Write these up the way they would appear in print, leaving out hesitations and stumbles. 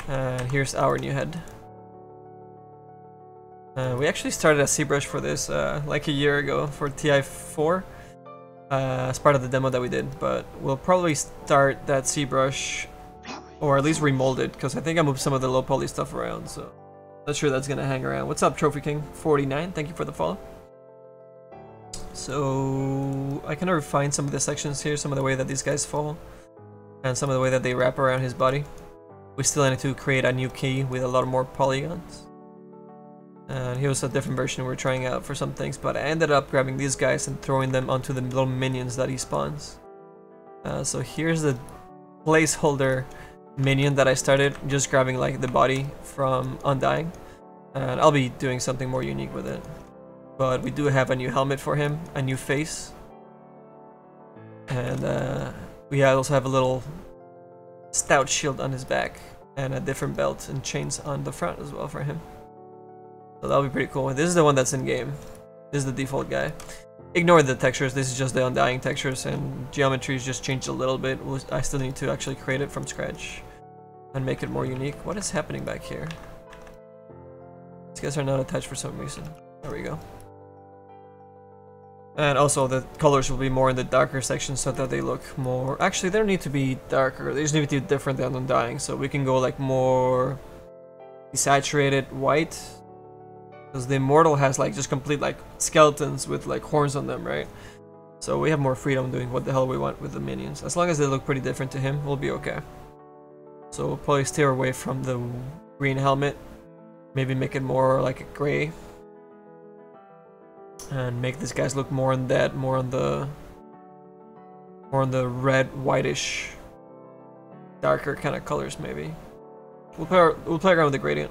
And here's our new head. We actually started a ZBrush for this like a year ago for TI4 as part of the demo that we did, but we'll probably start that ZBrush or at least remold it because I think I moved some of the low poly stuff around, so not sure that's gonna hang around. What's up, Trophy King 49? Thank you for the follow. So I kind of refined some of the sections here, some of the way that these guys fall, and some of the way that they wrap around his body. We still need to create a new key with a lot more polygons. And here's a different version we're trying out for some things, but I ended up grabbing these guys and throwing them onto the little minions that he spawns. So here's the placeholder minion that I started, just grabbing like the body from Undying. And I'll be doing something more unique with it. But we do have a new helmet for him, a new face. And we also have a little stout shield on his back and a different belt and chains on the front as well for him. So that'll be pretty cool. This is the one that's in game. This is the default guy. Ignore the textures, this is just the Undying textures, and geometry's just changed a little bit. I still need to actually create it from scratch and make it more unique. What is happening back here? These guys are not attached for some reason. There we go. And also the colors will be more in the darker sections so that they look more... Actually, they don't need to be darker, they just need to be different than Undying. So we can go like more desaturated white. Because the Immortal has like just complete like skeletons with like horns on them, right? So we have more freedom doing what the hell we want with the minions. As long as they look pretty different to him, we'll be okay. So we'll probably steer away from the green helmet. Maybe make it more like a gray. And make these guys look more on that, more on the red, whitish, darker kind of colors maybe. We'll play around with the gradient.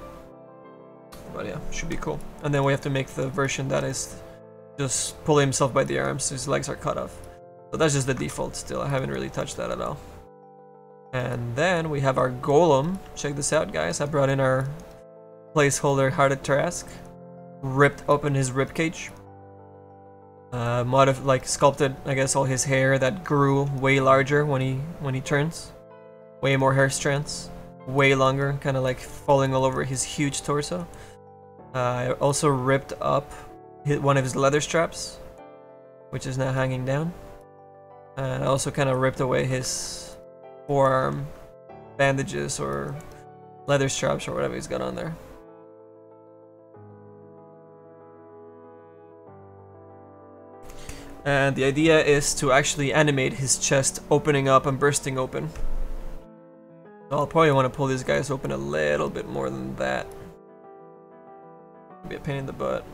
But yeah, should be cool. And then we have to make the version that is just pulling himself by the arms, his legs are cut off. So that's just the default still, I haven't really touched that at all. And then we have our golem. Check this out, guys. I brought in our placeholder Hearted Trask. Ripped open his ribcage. Like sculpted, I guess, all his hair that grew way larger when he turns. Way more hair strands. Way longer, kind of like falling all over his huge torso. I also ripped up one of his leather straps, which is now hanging down. And I also kind of ripped away his forearm bandages or leather straps or whatever he's got on there. And the idea is to actually animate his chest opening up and bursting open. So I'll probably want to pull these guys open a little bit more than that. Be a pain in the butt.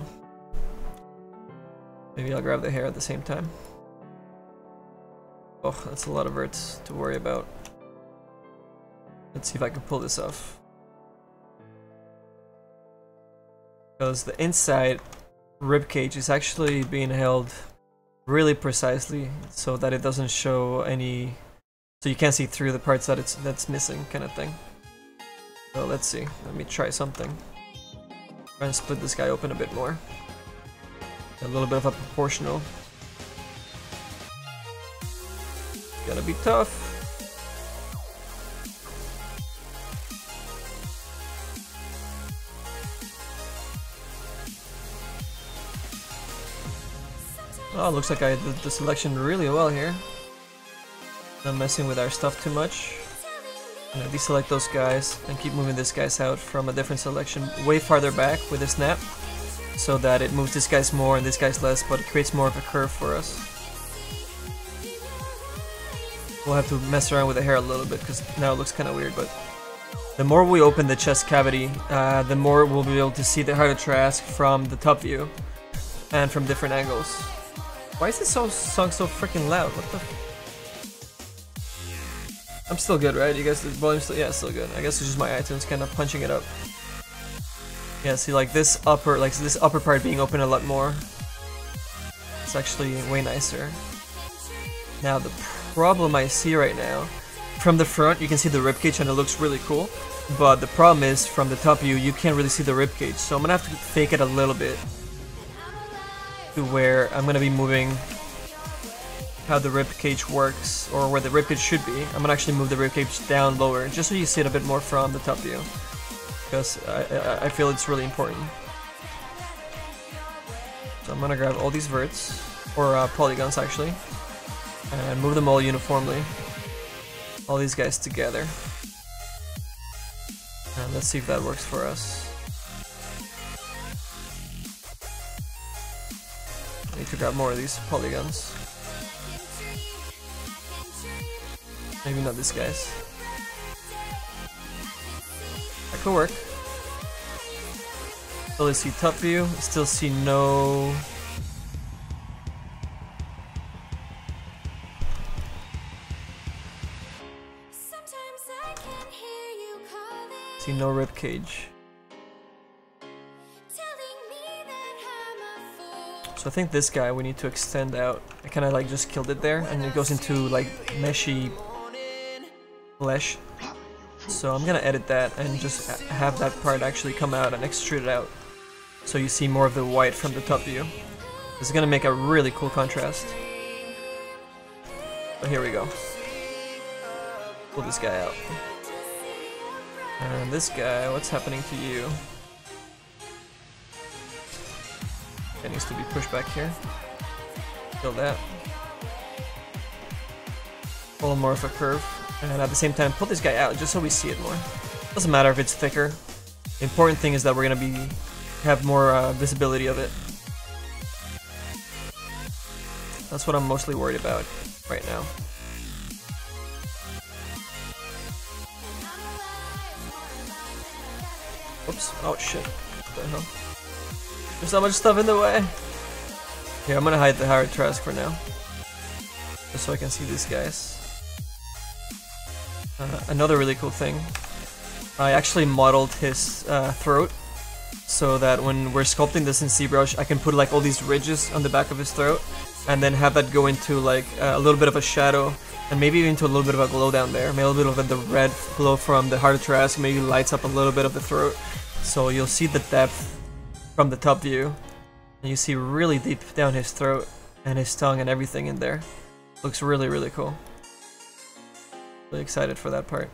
Maybe I'll grab the hair at the same time. Oh, that's a lot of verts to worry about. Let's see if I can pull this off. Because the inside ribcage is actually being held really precisely so that it doesn't show any... So you can't see through the parts that that's missing, kind of thing. So let's see. Let me try something. Try and split this guy open a bit more. A little bit of a proportional. Gonna be tough. Oh, looks like I did the selection really well here. Not messing with our stuff too much. I'm gonna deselect those guys and keep moving this guys out from a different selection way farther back with a snap so that it moves this guys more and this guys less, but it creates more of a curve for us. We'll have to mess around with the hair a little bit because now it looks kind of weird, but the more we open the chest cavity, the more we'll be able to see the Hearted Trask from the top view and from different angles. Why is this song so freaking loud? What the? I'm still good, right? You guys, the volume's still, yeah, still good. I guess it's just my iTunes kind of punching it up. Yeah, see, like this upper part being open a lot more. It's actually way nicer. Now the problem I see right now, from the front you can see the ribcage and it looks really cool. But the problem is from the top view you can't really see the ribcage, so I'm gonna have to fake it a little bit to where I'm gonna be moving how the rib cage works, or where the rib cage should be, I'm gonna actually move the rib cage down lower, just so you see it a bit more from the top view, because I feel it's really important. So I'm gonna grab all these verts, or polygons actually, and move them all uniformly. All these guys together. And let's see if that works for us. I need to grab more of these polygons. Maybe not these guys. That could work. Still see top view, still see no... See no rib cage. So I think this guy we need to extend out. I kinda like just killed it there, and it goes into like meshy flesh. So I'm gonna edit that and just have that part actually come out and extrude it out. So you see more of the white from the top view. This is gonna make a really cool contrast. But here we go. Pull this guy out. And this guy, what's happening to you? It needs to be pushed back here. Kill that. Pull more of a curve. And at the same time, pull this guy out just so we see it more. Doesn't matter if it's thicker. The important thing is that we're gonna have more visibility of it. That's what I'm mostly worried about right now. Oops. Oh shit. What the hell? There's so much stuff in the way. Here, I'm gonna hide the hard trask for now. Just so I can see these guys. Another really cool thing. I actually modeled his throat. So that when we're sculpting this in ZBrush, I can put like all these ridges on the back of his throat. And then have that go into like a little bit of a shadow. And maybe even into a little bit of a glow down there. Maybe a little bit of the red glow from the hard trask maybe lights up a little bit of the throat. So you'll see the depth from the top view. And you see really deep down his throat and his tongue and everything in there. Looks really, really cool. Really excited for that part.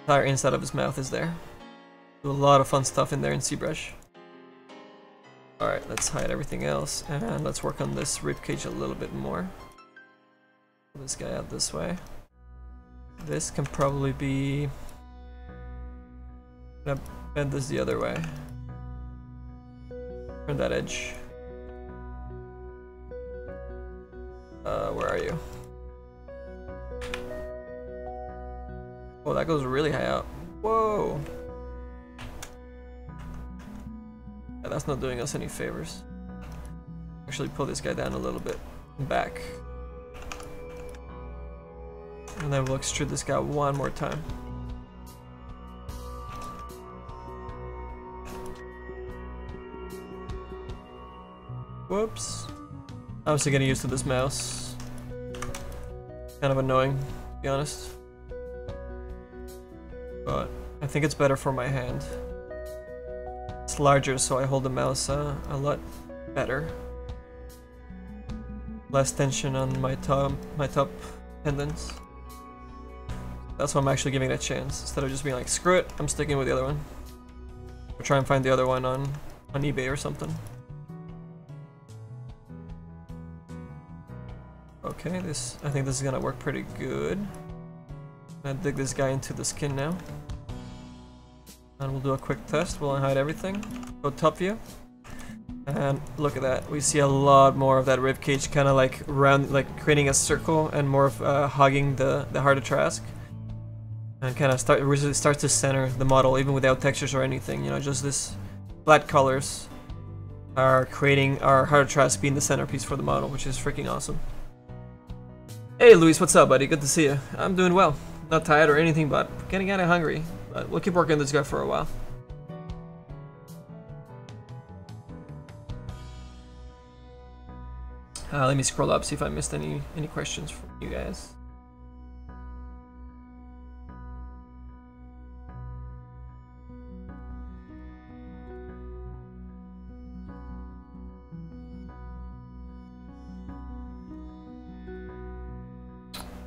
Entire inside of his mouth is there. Do a lot of fun stuff in there in ZBrush. Alright, let's hide everything else and let's work on this ribcage a little bit more. Pull this guy out this way. This can probably be... I'm gonna bend this the other way. Turn that edge. Where are you? Oh, that goes really high up. Whoa! Yeah, that's not doing us any favors. Actually pull this guy down a little bit. Back. And then we'll extrude this guy one more time. Whoops. I'm still getting used to this mouse. Kind of annoying, to be honest. But I think it's better for my hand. It's larger, so I hold the mouse a lot better. Less tension on my top tendons. That's why I'm actually giving it a chance. Instead of just being like, screw it, I'm sticking with the other one. Or try and find the other one on eBay or something. Okay, I think this is gonna work pretty good. I'm gonna dig this guy into the skin now. And we'll do a quick test. We'll hide everything. Go top view. And look at that. We see a lot more of that rib cage kind of like round, like creating a circle and more of hugging the harder trask. And kind of starts to center the model even without textures or anything. You know, just this flat colors are creating our harder trask being the centerpiece for the model, which is freaking awesome. Hey Luis, what's up, buddy? Good to see you. I'm doing well. Not tired or anything, but getting kind of hungry. But we'll keep working on this guy for a while. Let me scroll up, see if I missed any questions from you guys.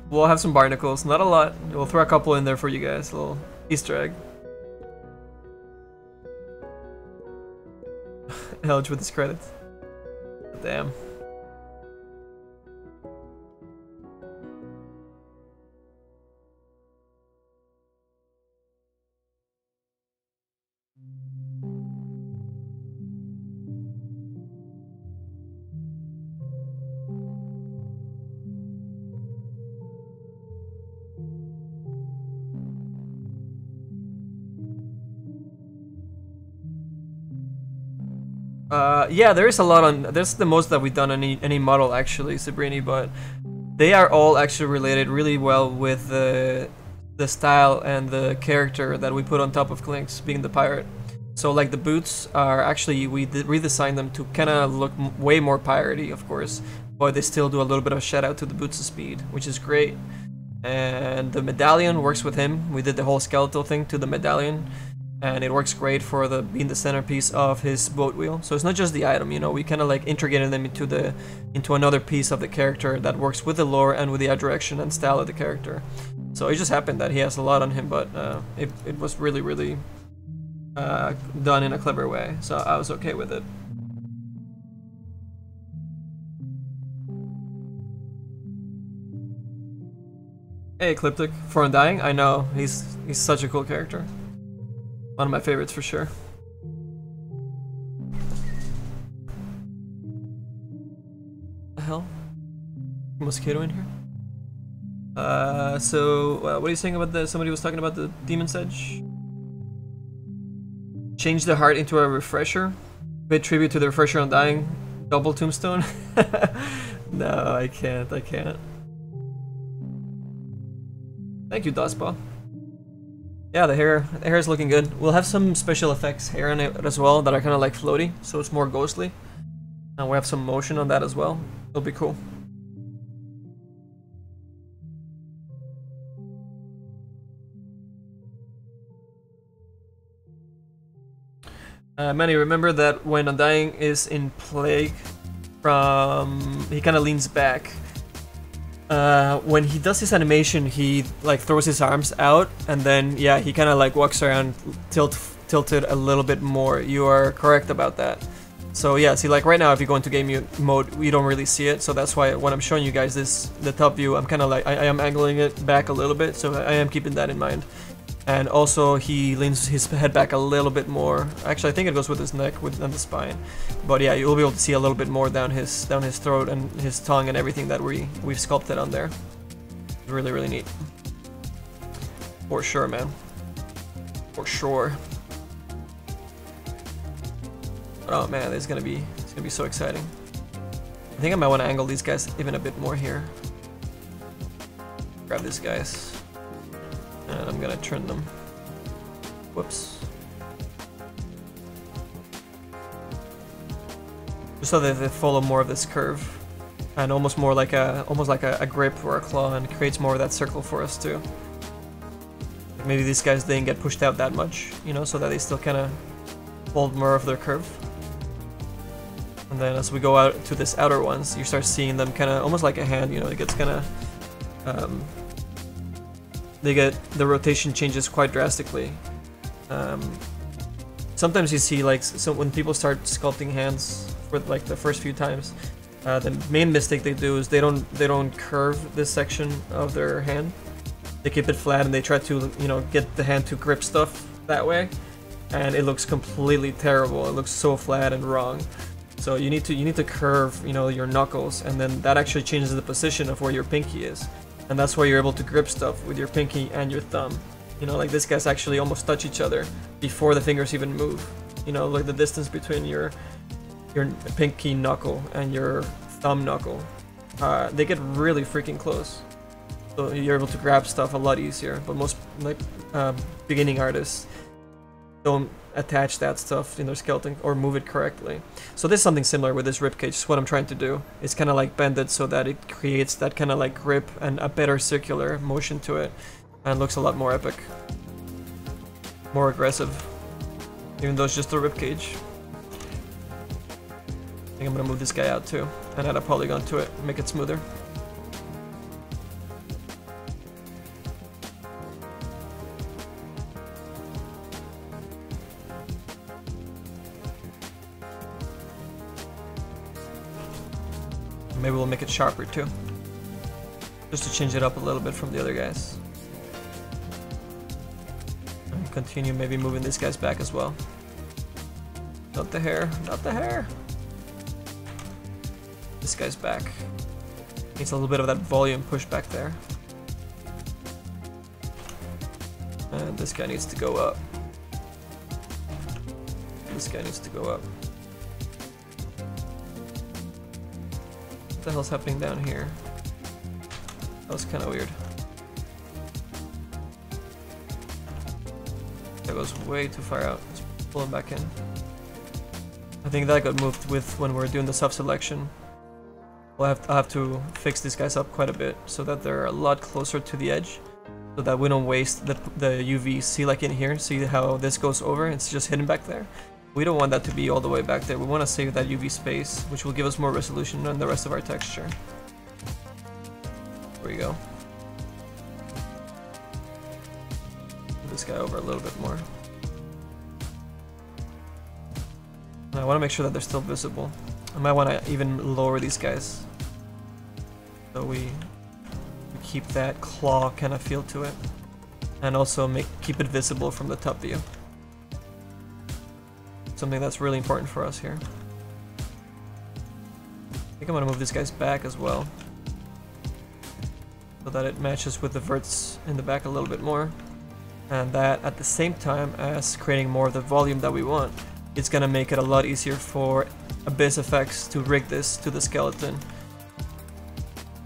We'll have some barnacles, not a lot. We'll throw a couple in there for you guys, a little Easter egg. Helge with his credits. Damn. Yeah, there is a lot on. That's the most that we've done any model actually, Sabrini, but they are all actually related really well with the style and the character that we put on top of Klink's, being the pirate. So like the boots are actually, we redesigned them to kind of look way more piratey, of course, but they still do a little bit of a shout out to the boots' speed, which is great. And the medallion works with him. We did the whole skeletal thing to the medallion, and it works great for being the centerpiece of his boat wheel. So it's not just the item, you know, we kind of like integrated them into another piece of the character that works with the lore and with the art direction and style of the character. So it just happened that he has a lot on him, but it was really done in a clever way, so I was okay with it. Hey, Ecliptic, for Undying, I know, he's such a cool character. One of my favorites for sure. The hell? Mosquito in here? So what are you saying about somebody was talking about the Demon's Edge? Change the heart into a refresher? Pay tribute to the refresher Undying? Double tombstone? No, I can't. Thank you, Dospa. Yeah, the hair is looking good. We'll have some special effects hair on it as well that are kind of like floaty, so it's more ghostly. And we have some motion on that as well. It'll be cool. Manny, remember that when Undying is in Plague, he kind of leans back. When he does his animation, he like throws his arms out, and then yeah, he kind of like walks around tilted a little bit more. You are correct about that. So yeah, see, like right now, if you go into game mode, we don't really see it. So that's why when I'm showing you guys the top view, I'm kind of like I am angling it back a little bit. So I am keeping that in mind. And also he leans his head back a little bit more. Actually, I think it goes with his neck and the spine. But yeah, you'll be able to see a little bit more down his throat and his tongue and everything that we've sculpted on there. Really neat. For sure, man. For sure. But oh man, it's gonna be so exciting. I think I might want to angle these guys even a bit more here. Grab these guys. And I'm gonna turn them. Whoops. Just so that they follow more of this curve, and almost like a grip or a claw, and creates more of that circle for us too. Maybe these guys didn't get pushed out that much, you know, so that they still kind of hold more of their curve. And then as we go out to this outer ones, you start seeing them kind of almost like a hand, you know, it gets kind of. The rotation changes quite drastically. Sometimes you see like when people start sculpting hands for like the first few times, the main mistake they do is they don't curve this section of their hand. They keep it flat and they try to, you know, get the hand to grip stuff that way, and it looks completely terrible. It looks so flat and wrong. So you need to curve, you know, your knuckles, and then that actually changes the position of where your pinky is. And that's why you're able to grip stuff with your pinky and your thumb. You know, like this guy's actually almost touch each other before the fingers even move. You know, like the distance between your pinky knuckle and your thumb knuckle. They get really freaking close. So you're able to grab stuff a lot easier. But most like beginning artists don't attach that stuff in their skeleton or move it correctly. So this is something similar with this ribcage. What I'm trying to do is kind of like bend it so that it creates that kind of like grip and a better circular motion to it, and looks a lot more epic, more aggressive, even though it's just a ribcage. I think I'm gonna move this guy out too and add a polygon to it, make it smoother. Maybe we'll make it sharper too, just to change it up a little bit from the other guys. And continue maybe moving these guys back as well. Not the hair, not the hair. This guy's back. Needs a little bit of that volume push back there. And this guy needs to go up. This guy needs to go up. What the hell's happening down here? That was kind of weird. That goes way too far out. Let's pull him back in. I think that got moved with when we're doing the self-selection. I'll have to fix these guys up quite a bit so that they're a lot closer to the edge, so that we don't waste the UV. See, like in here, see how this goes over? It's just hidden back there. We don't want that to be all the way back there. We want to save that UV space, which will give us more resolution on the rest of our texture. There we go. Move this guy over a little bit more. And I want to make sure that they're still visible. I might want to even lower these guys, so we keep that claw kind of feel to it, and also keep it visible from the top view. Something that's really important for us here. I think I'm gonna move these guys back as well, so that it matches with the verts in the back a little bit more, and that at the same time as creating more of the volume that we want, it's gonna make it a lot easier for Abyss Effects to rig this to the skeleton,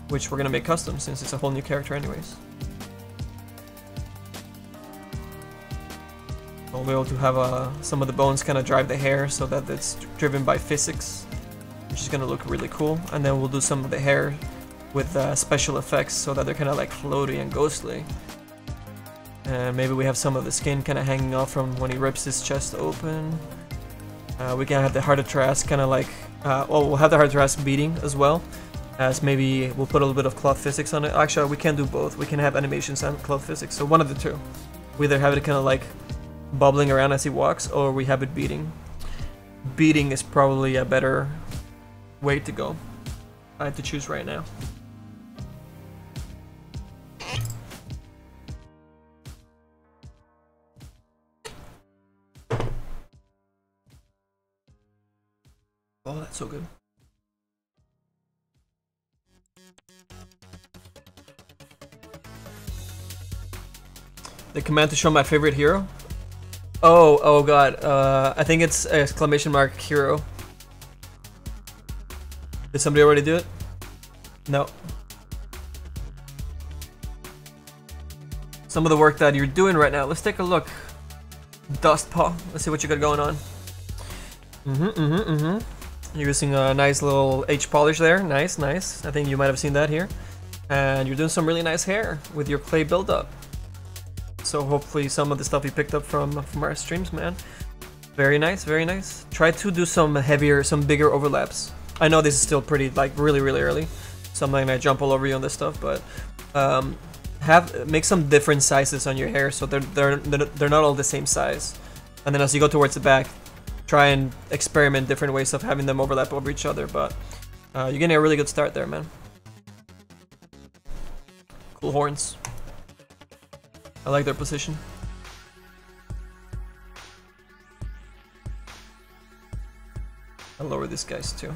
which we're gonna make custom since it's a whole new character anyways. We'll be able to have some of the bones kind of drive the hair so that it's driven by physics, which is gonna look really cool. And then we'll do some of the hair with special effects so that they're kind of like floaty and ghostly. And maybe we have some of the skin kind of hanging off from when he rips his chest open. We can have the heart of Trask kind of like, well, we'll have the heart of Trask beating as well, as maybe we'll put a little bit of cloth physics on it. Actually, we can do both. We can have animations and cloth physics, so one of the two. We either have it kind of like bubbling around as he walks, or we have it beating. Beating is probably a better way to go. I have to choose right now. Oh, that's so good. The command to show my favorite hero? Oh god, I think it's exclamation mark hero. Did somebody already do it? No. Some of the work that you're doing right now, let's take a look. Dustpaw, let's see what you got going on. You're using a nice little H polish there, nice, nice. I think you might have seen that here. And you're doing some really nice hair with your clay buildup. So hopefully some of the stuff you picked up from our streams, man. Very nice, very nice. Try to do some heavier, some bigger overlaps. I know this is still pretty, like, really early, so I'm not gonna jump all over you on this stuff, but make some different sizes on your hair so they're not all the same size. And then as you go towards the back, try and experiment different ways of having them overlap over each other. But you're getting a really good start there, man. Cool horns. I like their position. I'll lower these guys too.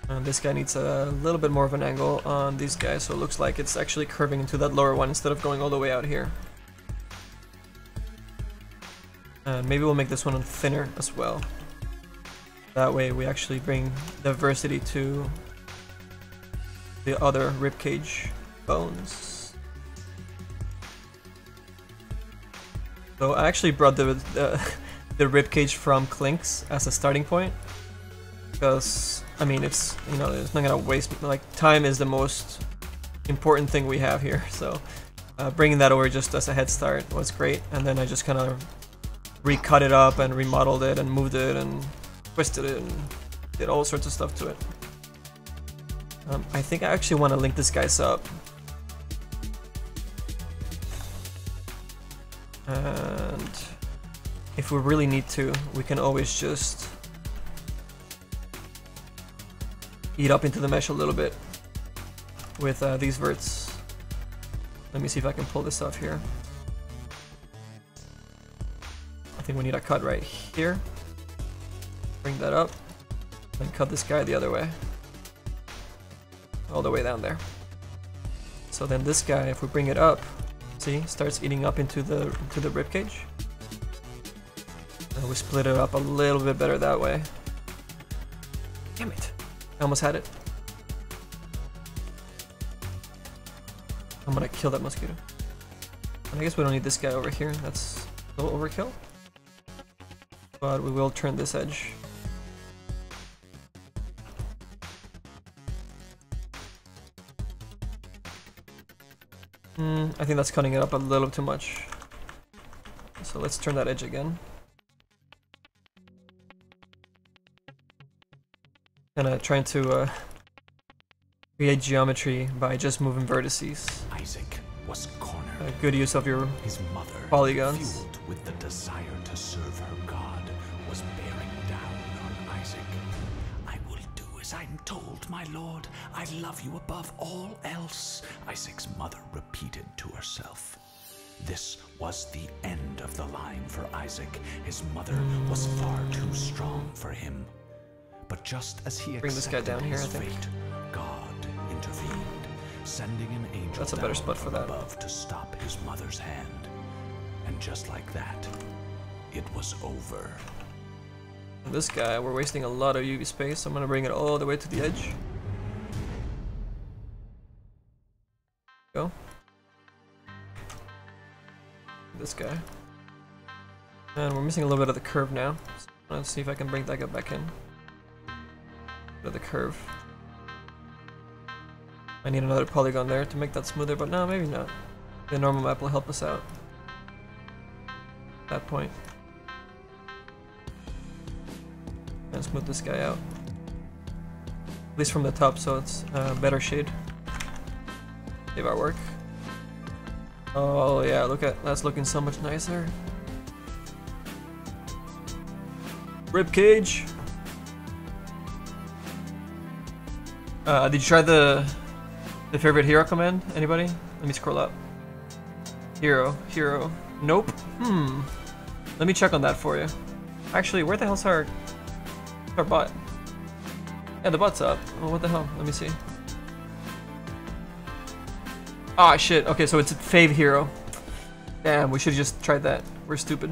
And this guy needs a little bit more of an angle on these guys, so it looks like it's actually curving into that lower one instead of going all the way out here. And maybe we'll make this one thinner as well. That way we actually bring diversity to the other ribcage bones. So I actually brought the ribcage from Clink's as a starting point, because I mean it's, you know, it's not gonna waste, like, time is the most important thing we have here. So bringing that over just as a head start was great, and then I just kind of recut it up and remodeled it and moved it and twisted it and did all sorts of stuff to it. I think I actually want to link this guys up. And if we really need to, we can always just eat up into the mesh a little bit with these verts. Let me see if I can pull this off here. I think we need a cut right here. Bring that up. And cut this guy the other way. All the way down there. So then this guy, if we bring it up, see, starts eating up into the rib cage. And we split it up a little bit better that way. Damn it. I almost had it. I'm gonna kill that mosquito. And I guess we don't need this guy over here. That's a little overkill. But we will turn this edge. I think that's cutting it up a little too much. So let's turn that edge again. And trying to create geometry by just moving vertices. Isaac was cornered. Good use of your His mother, polygons. fueled with the desire to serve her God, was bearing down on Isaac. I will do as I'm told, my lord. I love you above all else, Isaac's mother repeated to herself. This was the end of the line for Isaac. His mother was far too strong for him. But just as he Bring this guy accepted down here, his I think. fate, God intervened, sending an angel That's a better down spot for from that. above to stop his mother's hand. And just like that, it was over. This guy, we're wasting a lot of UV space, so I'm gonna bring it all the way to the edge. Go. This guy. And we're missing a little bit of the curve now. So let's see if I can bring that guy back in. To the curve. I need another polygon there to make that smoother, but no, maybe not. The normal map will help us out. At that point. And smooth this guy out. At least from the top, so it's better shade. Save our work. Oh yeah, look at that's looking so much nicer. Rib cage. Did you try the favorite hero command? Anybody? Let me scroll up. Hero. Nope. Let me check on that for you. Actually, where the hell's our bot? Yeah, the bot's up. Oh, what the hell? Let me see. Ah, shit. Okay, so it's a fave hero. Damn, we should have just tried that. We're stupid.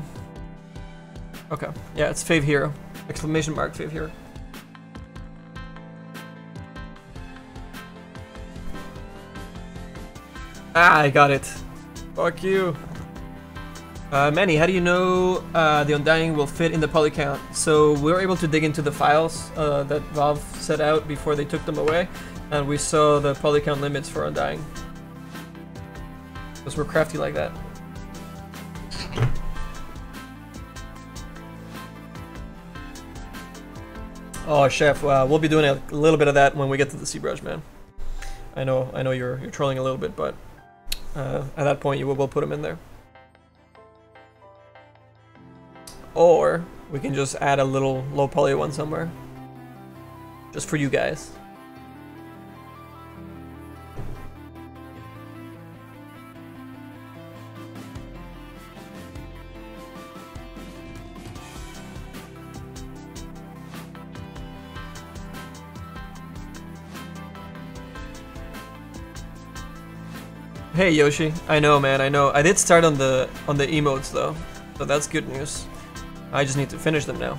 Okay. Yeah, it's fave hero. Exclamation mark fave hero. Ah, I got it. Fuck you. Manny, how do you know the Undying will fit in the poly count? So we were able to dig into the files that Valve set out before they took them away, and we saw the poly count limits for Undying. Because we're crafty like that. Oh, Chef, we'll be doing a little bit of that when we get to the ZBrush, man. I know you're trolling a little bit, but at that point you will put them in there. Or we can just add a little low poly one somewhere, just for you guys. Hey Yoshi, I know man, I know. I did start on the emotes though, so that's good news. I just need to finish them now.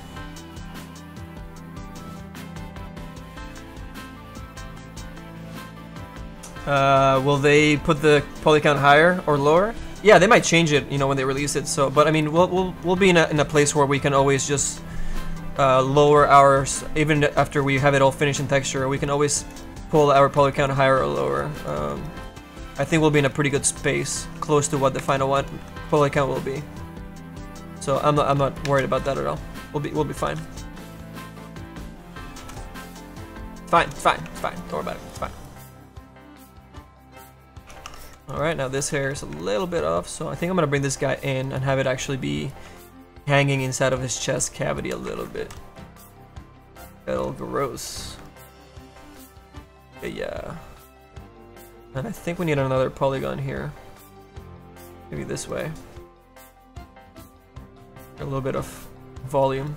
Will they put the poly count higher or lower? Yeah, they might change it, you know, when they release it. So, but I mean, we'll be in a place where we can always just lower ours, even after we have it all finished in texture. We can always pull our poly count higher or lower. I think we'll be in a pretty good space, close to what the final one poly count will be. So I'm not worried about that at all. We'll be fine. It's fine. Don't worry about it. It's fine. All right, now this hair is a little bit off, so I think I'm gonna bring this guy in and have it actually be hanging inside of his chest cavity a little bit. A little gross. Okay, yeah. And I think we need another polygon here. Maybe this way. A little bit of volume.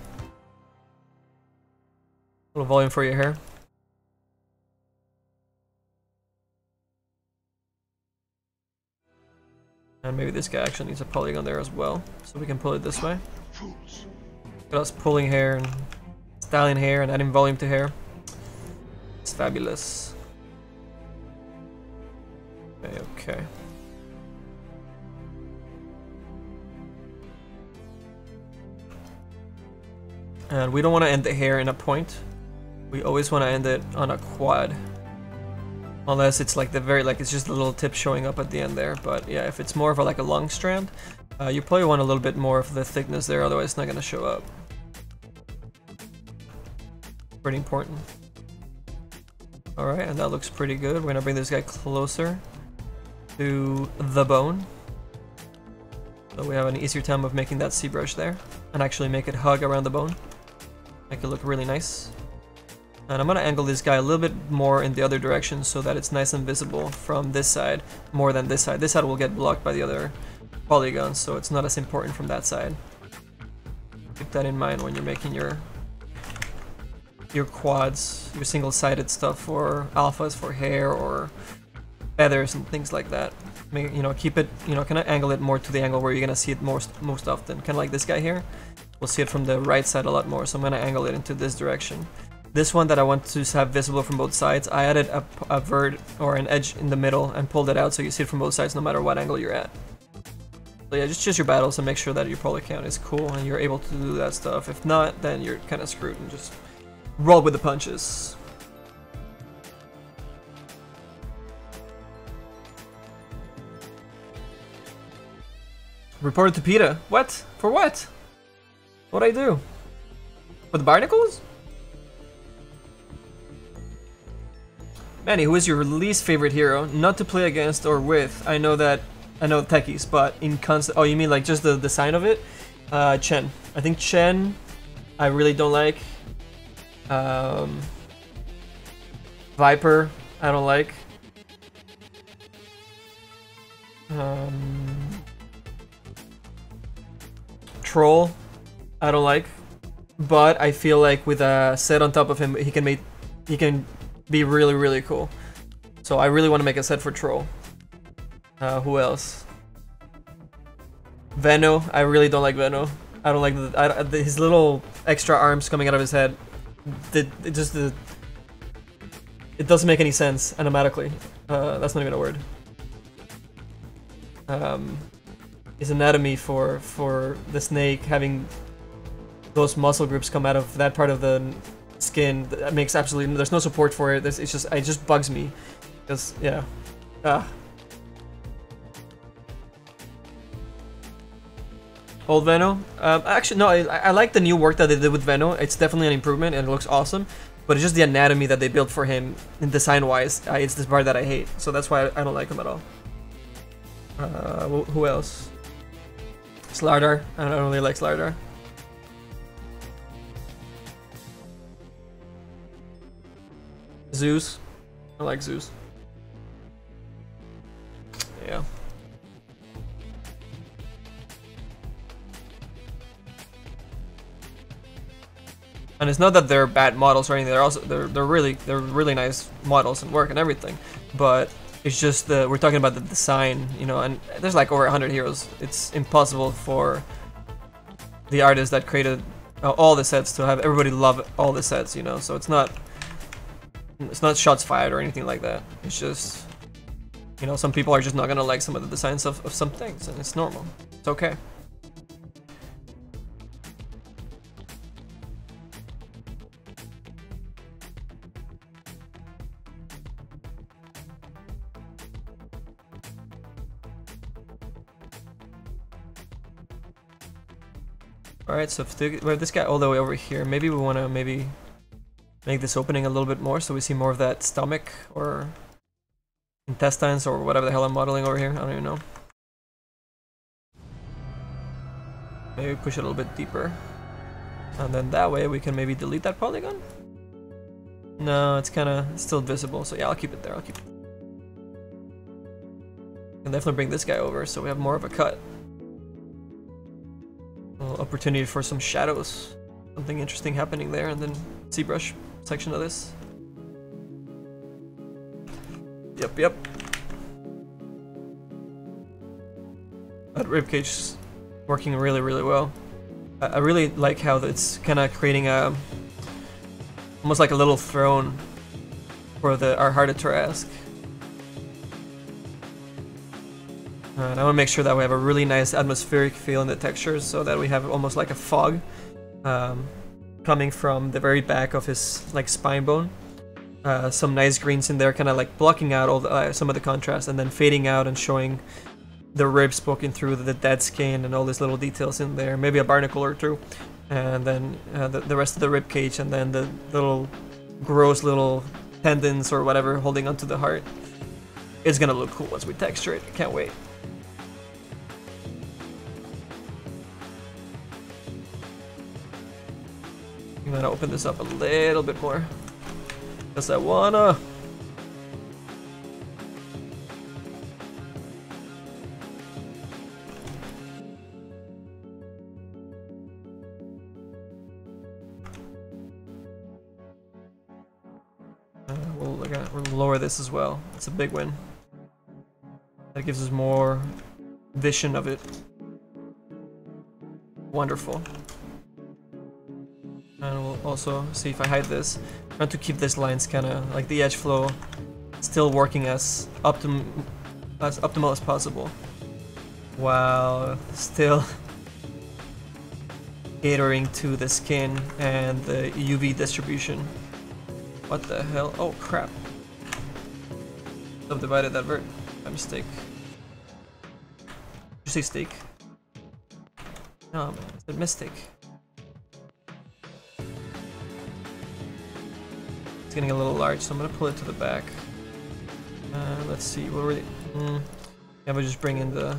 A little volume for your hair. And maybe this guy actually needs a polygon there as well, so we can pull it this way. Look at us pulling hair and styling hair and adding volume to hair. It's fabulous. Okay, okay. And we don't want to end the hair in a point. We always want to end it on a quad. Unless it's like the very, like it's just a little tip showing up at the end there. But yeah, if it's more of a, like a long strand, you probably want a little bit more of the thickness there, otherwise it's not going to show up. Pretty important. Alright, and that looks pretty good. We're going to bring this guy closer to the bone. So we have an easier time of making that ZBrush there. And actually make it hug around the bone. Make it look really nice. And I'm going to angle this guy a little bit more in the other direction so that it's nice and visible from this side more than this side. This side will get blocked by the other polygons, so it's not as important from that side. Keep that in mind when you're making your quads, your single-sided stuff for alphas, for hair or feathers and things like that. Make, you know, keep it, you know, kind of angle it more to the angle where you're gonna see it most often. Kind of like this guy here. We'll see it from the right side a lot more, so I'm gonna angle it into this direction. This one that I want to have visible from both sides, I added a vert or an edge in the middle and pulled it out so you see it from both sides no matter what angle you're at. So yeah, just choose your battles and make sure that your poly count is cool and you're able to do that stuff. If not, then you're kind of screwed and just roll with the punches. Reported to PETA. What? For what? What'd I do? For the barnacles? Manny, who is your least favorite hero? Not to play against or with. I know techies, but in constant. Oh, you mean like just the design of it? Chen. I think Chen, I really don't like. Viper, I don't like. Troll, I don't like. But I feel like with a set on top of him, he can be really, really cool. So I really want to make a set for Troll. Who else? Venno. I really don't like Venno. I don't like his little extra arms coming out of his head. It doesn't make any sense animatically. That's not even a word. His anatomy for the snake having those muscle groups come out of that part of the skin, that makes absolutely, there's no support for it. It just bugs me, because yeah. Old Venno? Actually no, I like the new work that they did with Venno. It's definitely an improvement and it looks awesome, but it's just the anatomy that they built for him design wise. It's this part that I hate, so that's why I don't like him at all. Who else? Slardar. I don't really like Slardar. Zeus. I like Zeus. Yeah. And it's not that they're bad models or anything. They're really nice models and work and everything. But it's just we're talking about the design, you know. And there's like over 100 heroes. It's impossible for the artists that created all the sets to have everybody love all the sets, you know. So it's not shots fired or anything like that. It's just, you know, some people are just not gonna like some of the designs of some things, and it's normal. It's okay. Alright, so if we have this guy all the way over here, maybe we want to make this opening a little bit more so we see more of that stomach or intestines or whatever the hell I'm modeling over here. I don't even know. Maybe push it a little bit deeper. And then that way we can maybe delete that polygon. No, it's kind of still visible, so yeah, I'll keep it there. I'll keep it. Can definitely bring this guy over so we have more of a cut. A little opportunity for some shadows. Something interesting happening there, and then ZBrush section of this. Yep, yep. That ribcage is working really, really well. I really like how it's kind of creating a almost like a little throne for our heart of Tarrasque. And I want to make sure that we have a really nice atmospheric feel in the textures, so that we have almost like a fog coming from the very back of his like spine bone. Some nice greens in there, kind of like blocking out all the, some of the contrast, and then fading out and showing the ribs poking through the dead skin and all these little details in there. Maybe a barnacle or two, and then the rest of the rib cage, and then the little gross little tendons or whatever holding onto the heart. It's gonna look cool once we texture it. Can't wait. I'm gonna open this up a little bit more, because I wanna. We'll lower this as well. It's a big win. That gives us more vision of it. Wonderful. And we'll also see if I hide this. Trying to keep these lines kind of like the edge flow still working as optimal as possible, while still catering to the skin and the UV distribution. What the hell? Oh crap. Subdivided that vert by mistake. Did you say steak? No, it's a mistake. It's getting a little large, so I'm gonna pull it to the back. Let's see, what were they? Yeah, we'll just bring in the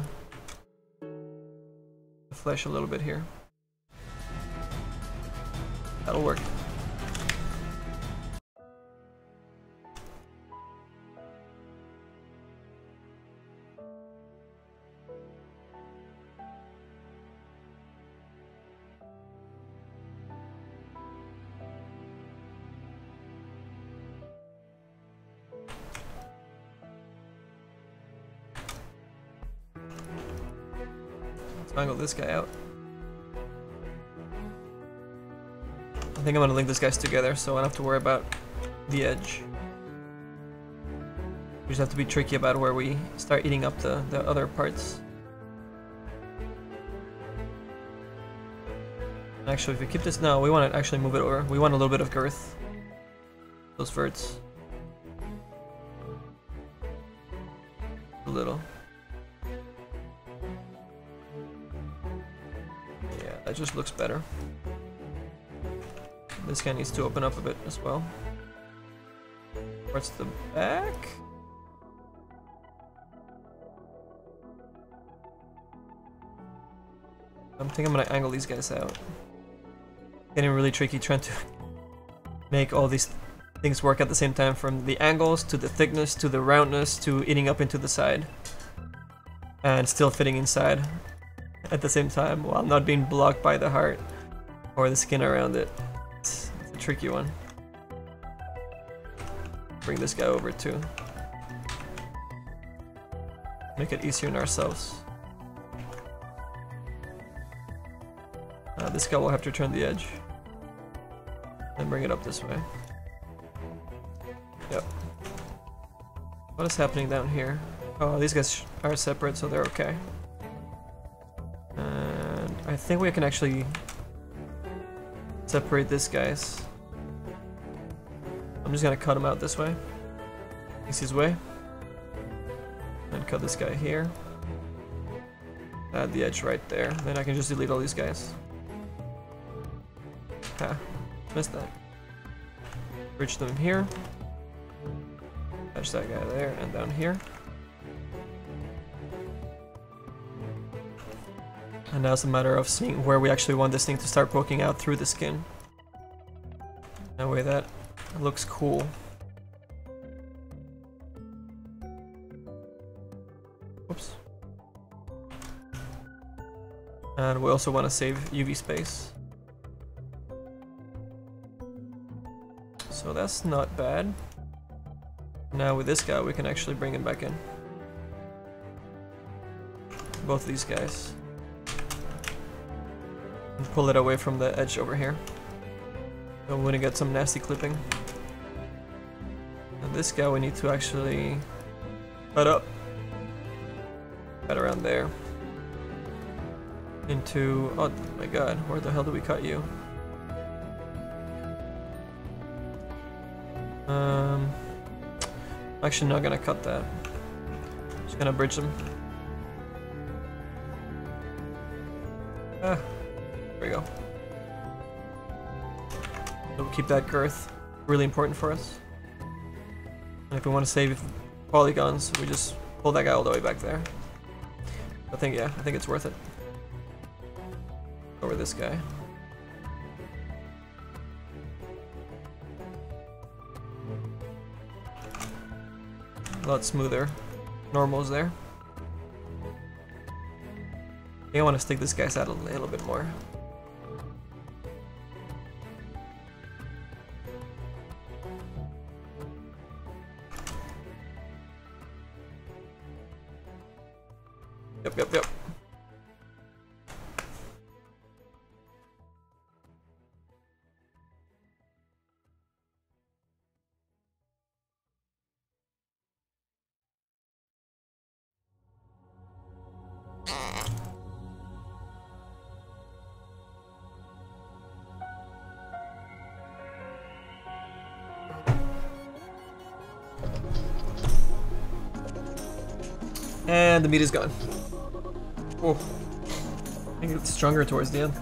flesh a little bit here. That'll work. Angle this guy out. I think I'm gonna link these guys together so I don't have to worry about the edge. We just have to be tricky about where we start eating up the other parts. Actually, if we keep this now, we want to actually move it over. We want a little bit of girth. Those verts. A little. That just looks better. This guy needs to open up a bit as well. Where's the back? I'm thinking I'm gonna angle these guys out. Getting really tricky trying to make all these things work at the same time, from the angles to the thickness to the roundness to eating up into the side. And still fitting inside at the same time while not being blocked by the heart or the skin around it. It's a tricky one. Bring this guy over too. Make it easier on ourselves. This guy will have to turn the edge and bring it up this way. Yep. What is happening down here? Oh, these guys are separate, so they're okay. I think we can actually separate these guys. I'm just gonna cut him out this way. Easiest way. And cut this guy here. Add the edge right there. Then I can just delete all these guys. Ha, missed that. Bridge them here. Attach that guy there and down here. And now it's a matter of seeing where we actually want this thing to start poking out through the skin. That way that It looks cool. Whoops. And we also want to save UV space. So that's not bad. Now with this guy we can actually bring him back in. Both of these guys. And pull it away from the edge over here. So we're gonna get some nasty clipping. And this guy we need to actually cut up. Right around there. Into, oh my god, where the hell do we cut you? Actually not gonna cut that. Just gonna bridge them. Ah, there we go. So we'll keep that girth. Really important for us. And if we want to save polygons, we just pull that guy all the way back there. I think, yeah, I think it's worth it. Over this guy. A lot smoother. Normal's there. I think I want to stick this guy's out a little bit more. Yep. And the meat is gone. Oh, I think it's stronger towards the end.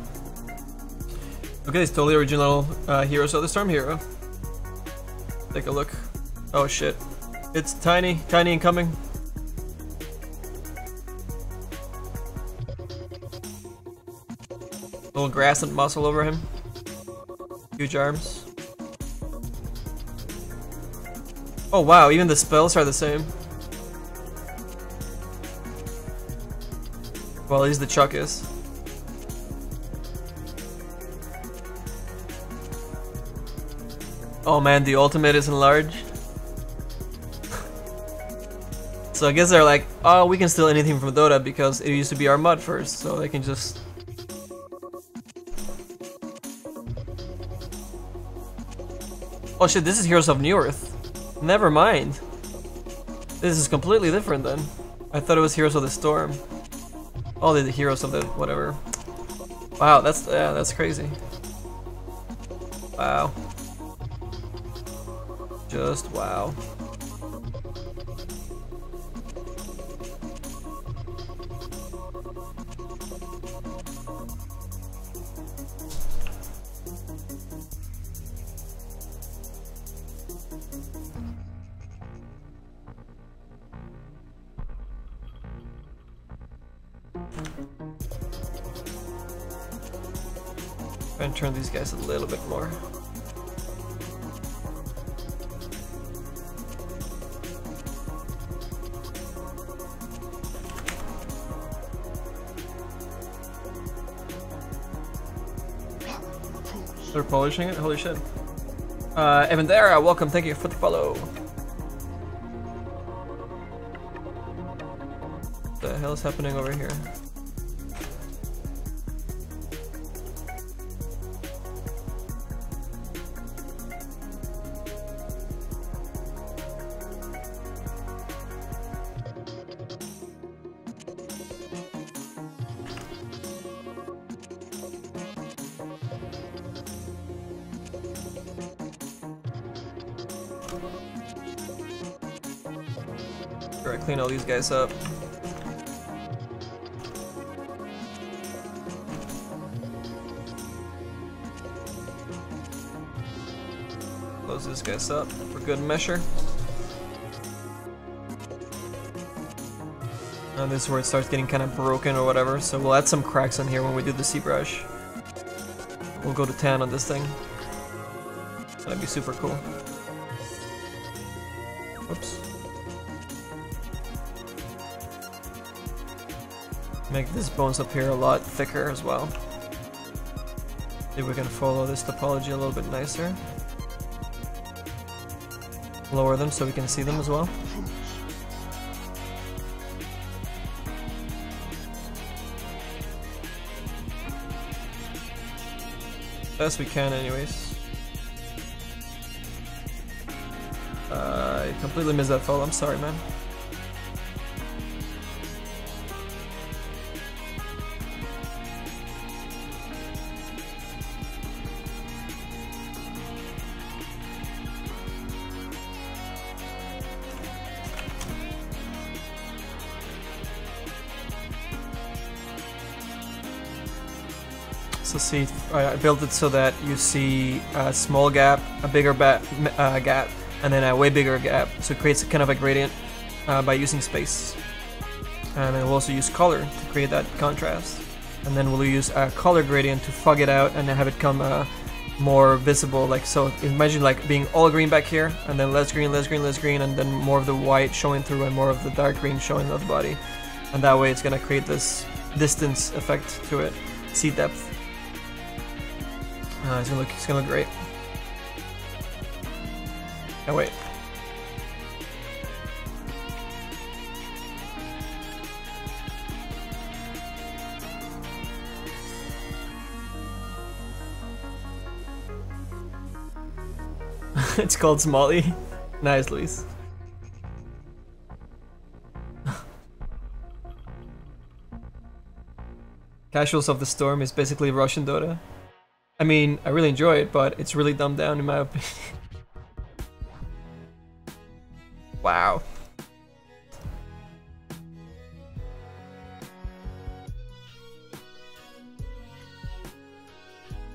Okay, it's totally original Heroes of the Storm hero. Take a look. Oh shit. It's tiny incoming. Little grass and muscle over him. Huge arms. Oh wow, even the spells are the same. Well, at least the chuck is. Oh man, the ultimate is enlarged. So I guess they're like, oh, we can steal anything from Dota because it used to be our mod first, so they can just... Oh shit, this is Heroes of New Earth. Never mind. This is completely different then. I thought it was Heroes of the Storm. Oh, the Heroes of the whatever. Wow, that's crazy. Wow. Just wow. Try and turn these guys a little bit more. They're polishing it? Holy shit. Evan there, welcome, thank you for the follow. What the hell is happening over here? Alright, clean all these guys up. Close this guys up for good measure. And this is where it starts getting kind of broken or whatever, so we'll add some cracks in here when we do the ZBrush. We'll go to 10 on this thing. That'd be super cool. Oops. Make this bones up here a lot thicker as well. See if we can follow this topology a little bit nicer. Lower them so we can see them as well. Best we can anyways. I completely missed that fall, I'm sorry man. So see, I built it so that you see a small gap, a bigger gap, and then a way bigger gap. So it creates a kind of a gradient by using space. And then we'll also use color to create that contrast. And then we'll use a color gradient to fog it out and have it come more visible. Like so, imagine like being all green back here, and then less green, less green, less green, and then more of the white showing through and more of the dark green showing on the body. And that way, it's gonna create this distance effect to it, see depth. It's gonna look great. Oh wait. It's called Smalley. Nice, Luis. Casuals of the Storm is basically Russian Dota. I mean, I really enjoy it, but it's really dumbed down in my opinion. Wow.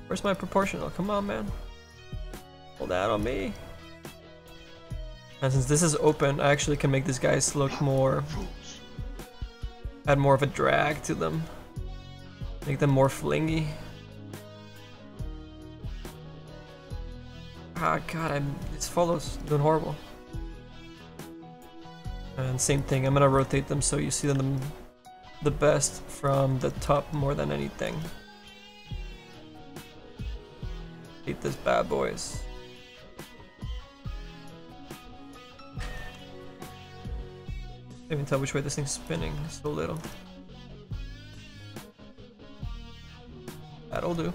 Where's my proportional? Come on, man. Pull that on me. And since this is open, I actually can make these guys look more... add more of a drag to them. Make them more flingy. Ah, God, this follows doing horrible. And same thing, I'm gonna rotate them so you see them the best from the top more than anything. Hate this bad boys. Can't even tell which way this thing's spinning, so little. That'll do.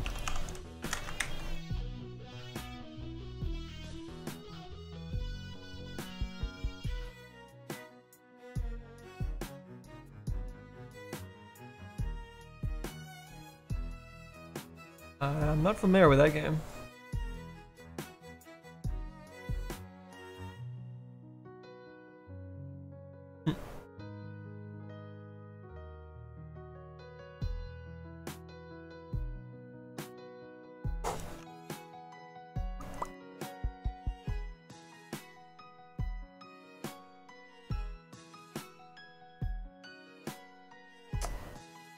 I'm not familiar with that game.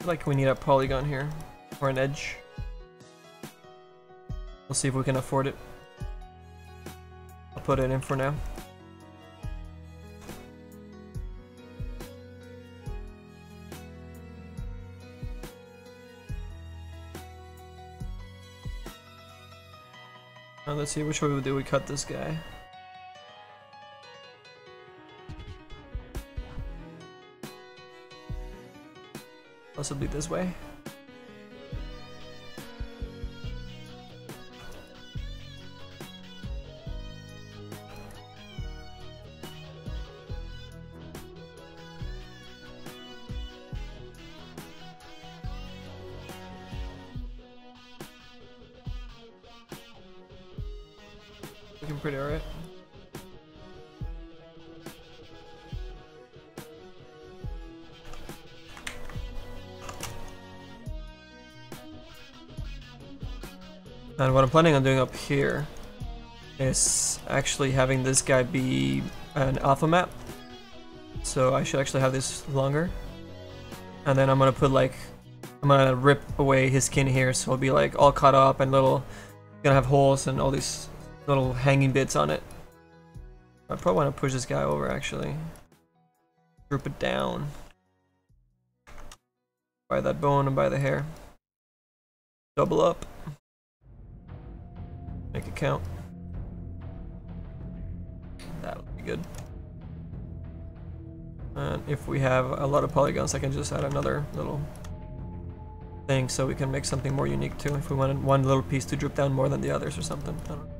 Like we need a polygon here, or an edge. We'll see if we can afford it. I'll put it in for now. Now let's see which way we do. We cut this guy. Possibly this way. Looking pretty alright. And what I'm planning on doing up here is actually having this guy be an alpha map. So I should actually have this longer. And then I'm gonna put like, I'm gonna rip away his skin here so it'll be like all cut up and little, gonna have holes and all these little hanging bits on it. I probably want to push this guy over actually. Group it down. By that bone and by the hair. Double up. Make it count. That'll be good. And if we have a lot of polygons, I can just add another little thing so we can make something more unique too. If we wanted one little piece to drip down more than the others or something. I don't know.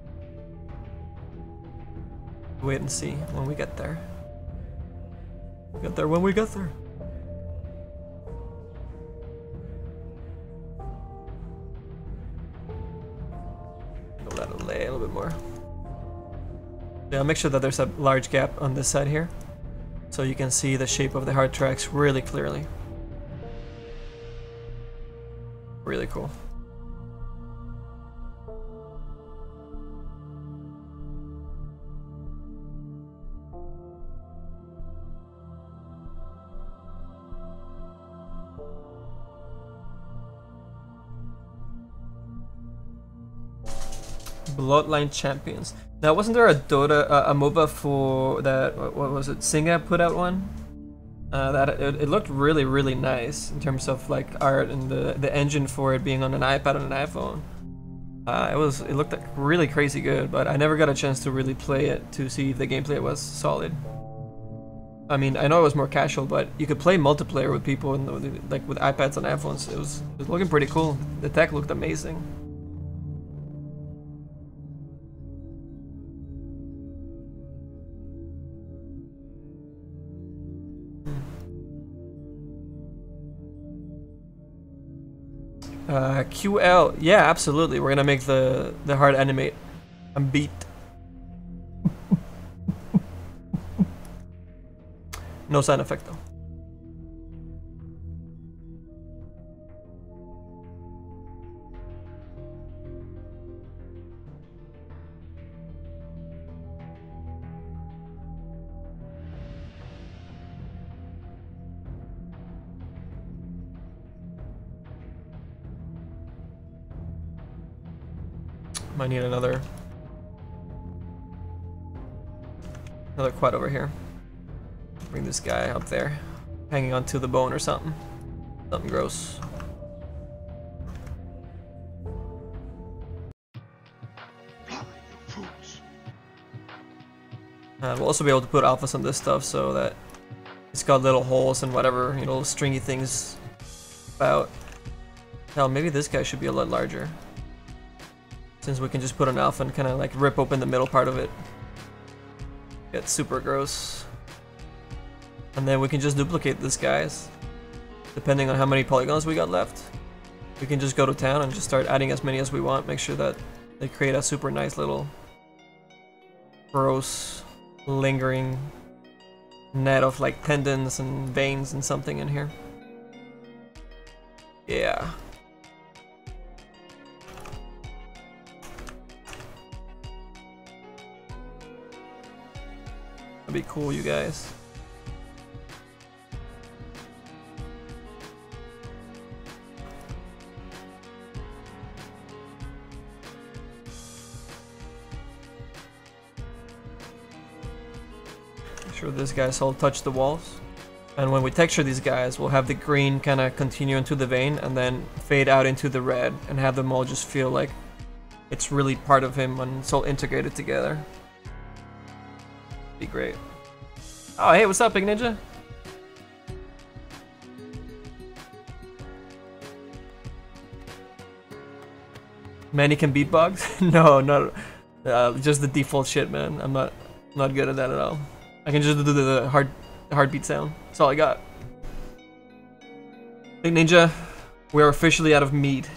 Wait and see when we get there. We'll get there when we get there. Go that a little bit more. Yeah, I'll make sure that there's a large gap on this side here, so you can see the shape of the heart tracks really clearly. Really cool. Bloodline Champions. Now, wasn't there a Dota, a MOBA for that? What was it? Singa put out one. It looked really nice in terms of like art and the engine for it being on an iPad and an iPhone. It looked like really crazy good, but I never got a chance to really play it to see if the gameplay was solid. I mean, I know it was more casual, but you could play multiplayer with people and like with iPads and iPhones. It was looking pretty cool. The tech looked amazing. QL, yeah, absolutely. We're gonna make the heart animate and beat. No sound effect though. Might need another quad over here. Bring this guy up there, hanging onto the bone or something. Something gross. And we'll also be able to put alphas on this stuff so that it's got little holes and whatever, you know, little stringy things about. Hell, maybe this guy should be a lot larger, since we can just put an alpha and kind of like rip open the middle part of it. Get super gross. And then we can just duplicate this, guys. Depending on how many polygons we got left, we can just go to town and just start adding as many as we want. Make sure that they create a super nice little gross, lingering net of like tendons and veins and something in here. Yeah. That'd be cool, you guys. Make sure this guy's all touch the walls. And when we texture these guys, we'll have the green kind of continue into the vein and then fade out into the red and have them all just feel like it's really part of him when it's all integrated together. Be great. Oh, hey, what's up, Big Ninja? Manny can beatbox? No, not just the default shit, man. I'm not good at that at all. I can just do the heartbeat sound. That's all I got. Big Ninja, we're officially out of meat.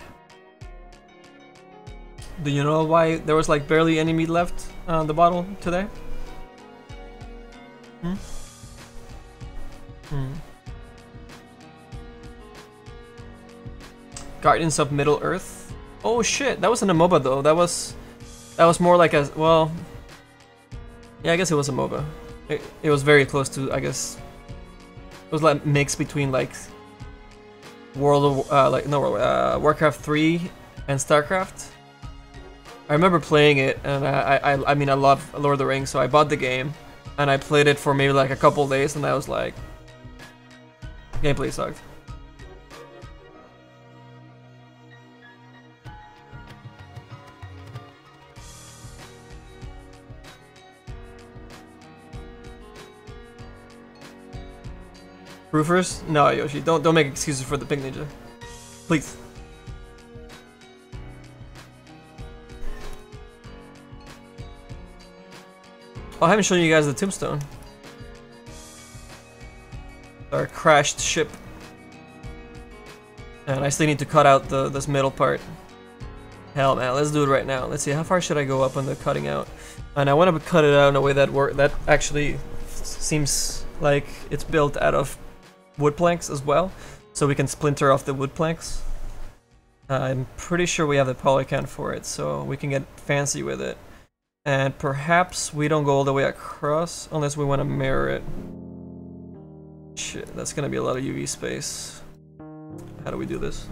Do you know why there was like barely any meat left on the bottle today? Guardians of Middle Earth. Oh shit, that wasn't a MOBA though. That was more like a, well, yeah, I guess it was a MOBA. It was very close to, I guess, it was like mix between like Warcraft 3 and StarCraft. I remember playing it, and I mean, I love Lord of the Rings, so I bought the game, and I played it for maybe like a couple days, and I was like, gameplay sucked. Roofers? No, Yoshi, don't make excuses for the pink ninja. Please. Oh, I haven't shown you guys the tombstone. Our crashed ship. And I still need to cut out this middle part. Hell man, let's do it right now. Let's see, how far should I go up on the cutting out? And I want to cut it out in a way that actually seems like it's built out of wood planks as well, so we can splinter off the wood planks. I'm pretty sure we have the polycount for it, so we can get fancy with it. And perhaps we don't go all the way across unless we want to mirror it. Shit, that's gonna be a lot of UV space. How do we do this?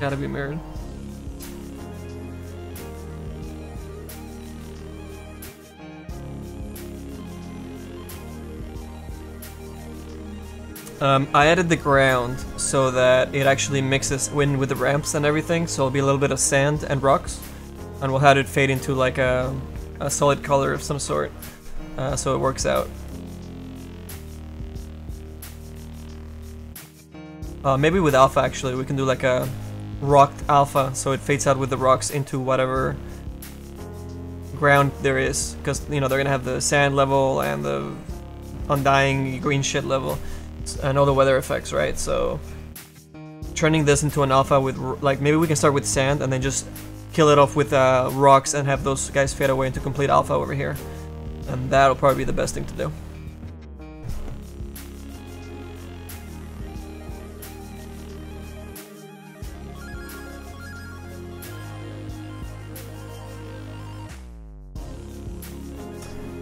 Gotta be mirrored. I added the ground so that it actually mixes in with the ramps and everything, so it'll be a little bit of sand and rocks, and we'll have it fade into like a solid color of some sort, so it works out. Maybe with alpha actually, we can do like a rocked alpha, so it fades out with the rocks into whatever ground there is, because you know they're gonna have the sand level and the undying green shit level and all the weather effects, right? So turning this into an alpha with like, maybe we can start with sand and then just kill it off with rocks and have those guys fade away into complete alpha over here, and that'll probably be the best thing to do.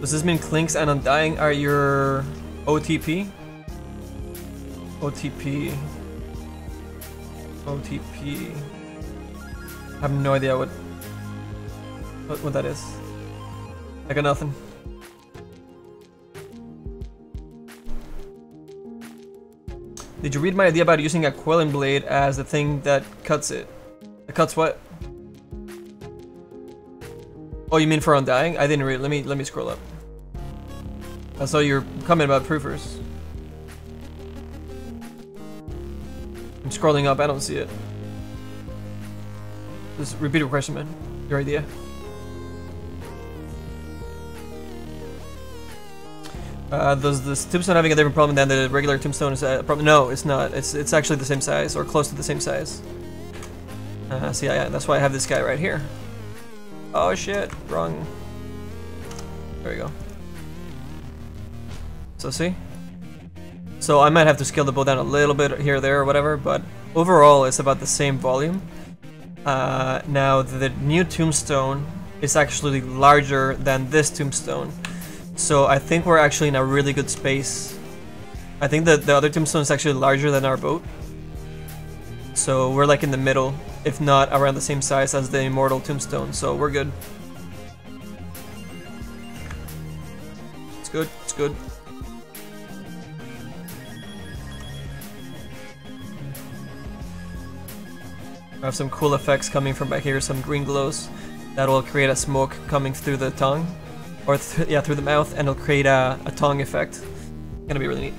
Does this mean Clinks and Undying are your OTP? OTP. OTP. I have no idea what that is. I got nothing. Did you read my idea about using a quelling blade as the thing that cuts it? It cuts what? Oh, you mean for Undying? I didn't read. Let me scroll up. I saw your comment about proofers. I'm scrolling up. I don't see it. Just repeat your question, man. Your idea. Does this tombstone having a different problem than the regular tombstone is a problem? No, it's not. It's actually the same size or close to the same size. See, that's why I have this guy right here. Oh shit, wrong. There we go. So see? So I might have to scale the bow down a little bit here, there, or whatever, but overall it's about the same volume. Now the new tombstone is actually larger than this tombstone. So I think we're actually in a really good space. I think that the other tombstone is actually larger than our boat. So we're like in the middle, if not around the same size as the immortal tombstone, so we're good. It's good, it's good. I have some cool effects coming from back here, some green glows that will create a smoke coming through the tongue, or yeah, through the mouth, and it'll create a tongue effect. Gonna be really neat.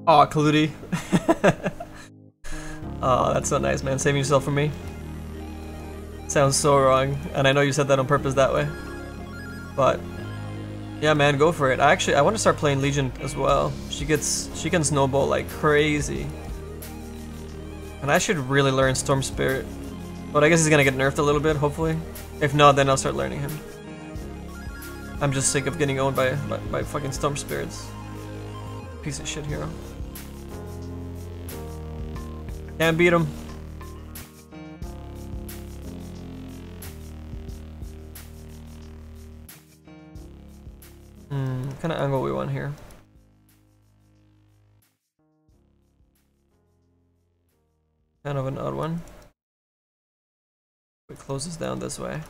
Aw, Kaludi. Oh, that's so nice, man. Saving yourself for me. Sounds so wrong, and I know you said that on purpose that way. But yeah, man, go for it. I want to start playing Legion as well. She can snowball like crazy. And I should really learn Storm Spirit. But I guess he's gonna get nerfed a little bit, hopefully. If not, then I'll start learning him. I'm just sick of getting owned by fucking Storm Spirits. Piece of shit hero. Can't beat him. What kind of angle we want here? Kind of an odd one. We close this down this way.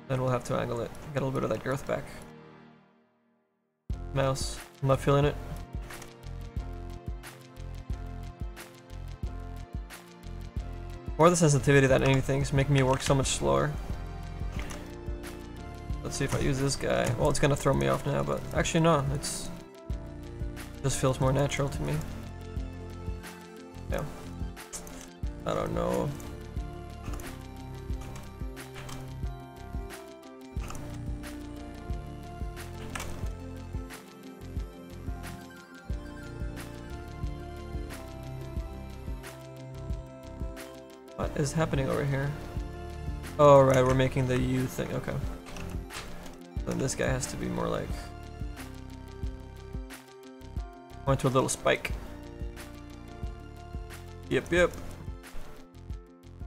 Then we'll have to angle it, get a little bit of that girth back. Mouse, I'm not feeling it. More the sensitivity than anything is making me work so much slower. Let's see if I use this guy. Well, it's gonna throw me off now, but actually no, it just feels more natural to me. Yeah. I don't know. What is happening over here? Oh right, we're making the U thing, okay. Then this guy has to be more like... Went to a little spike. Yep, yep.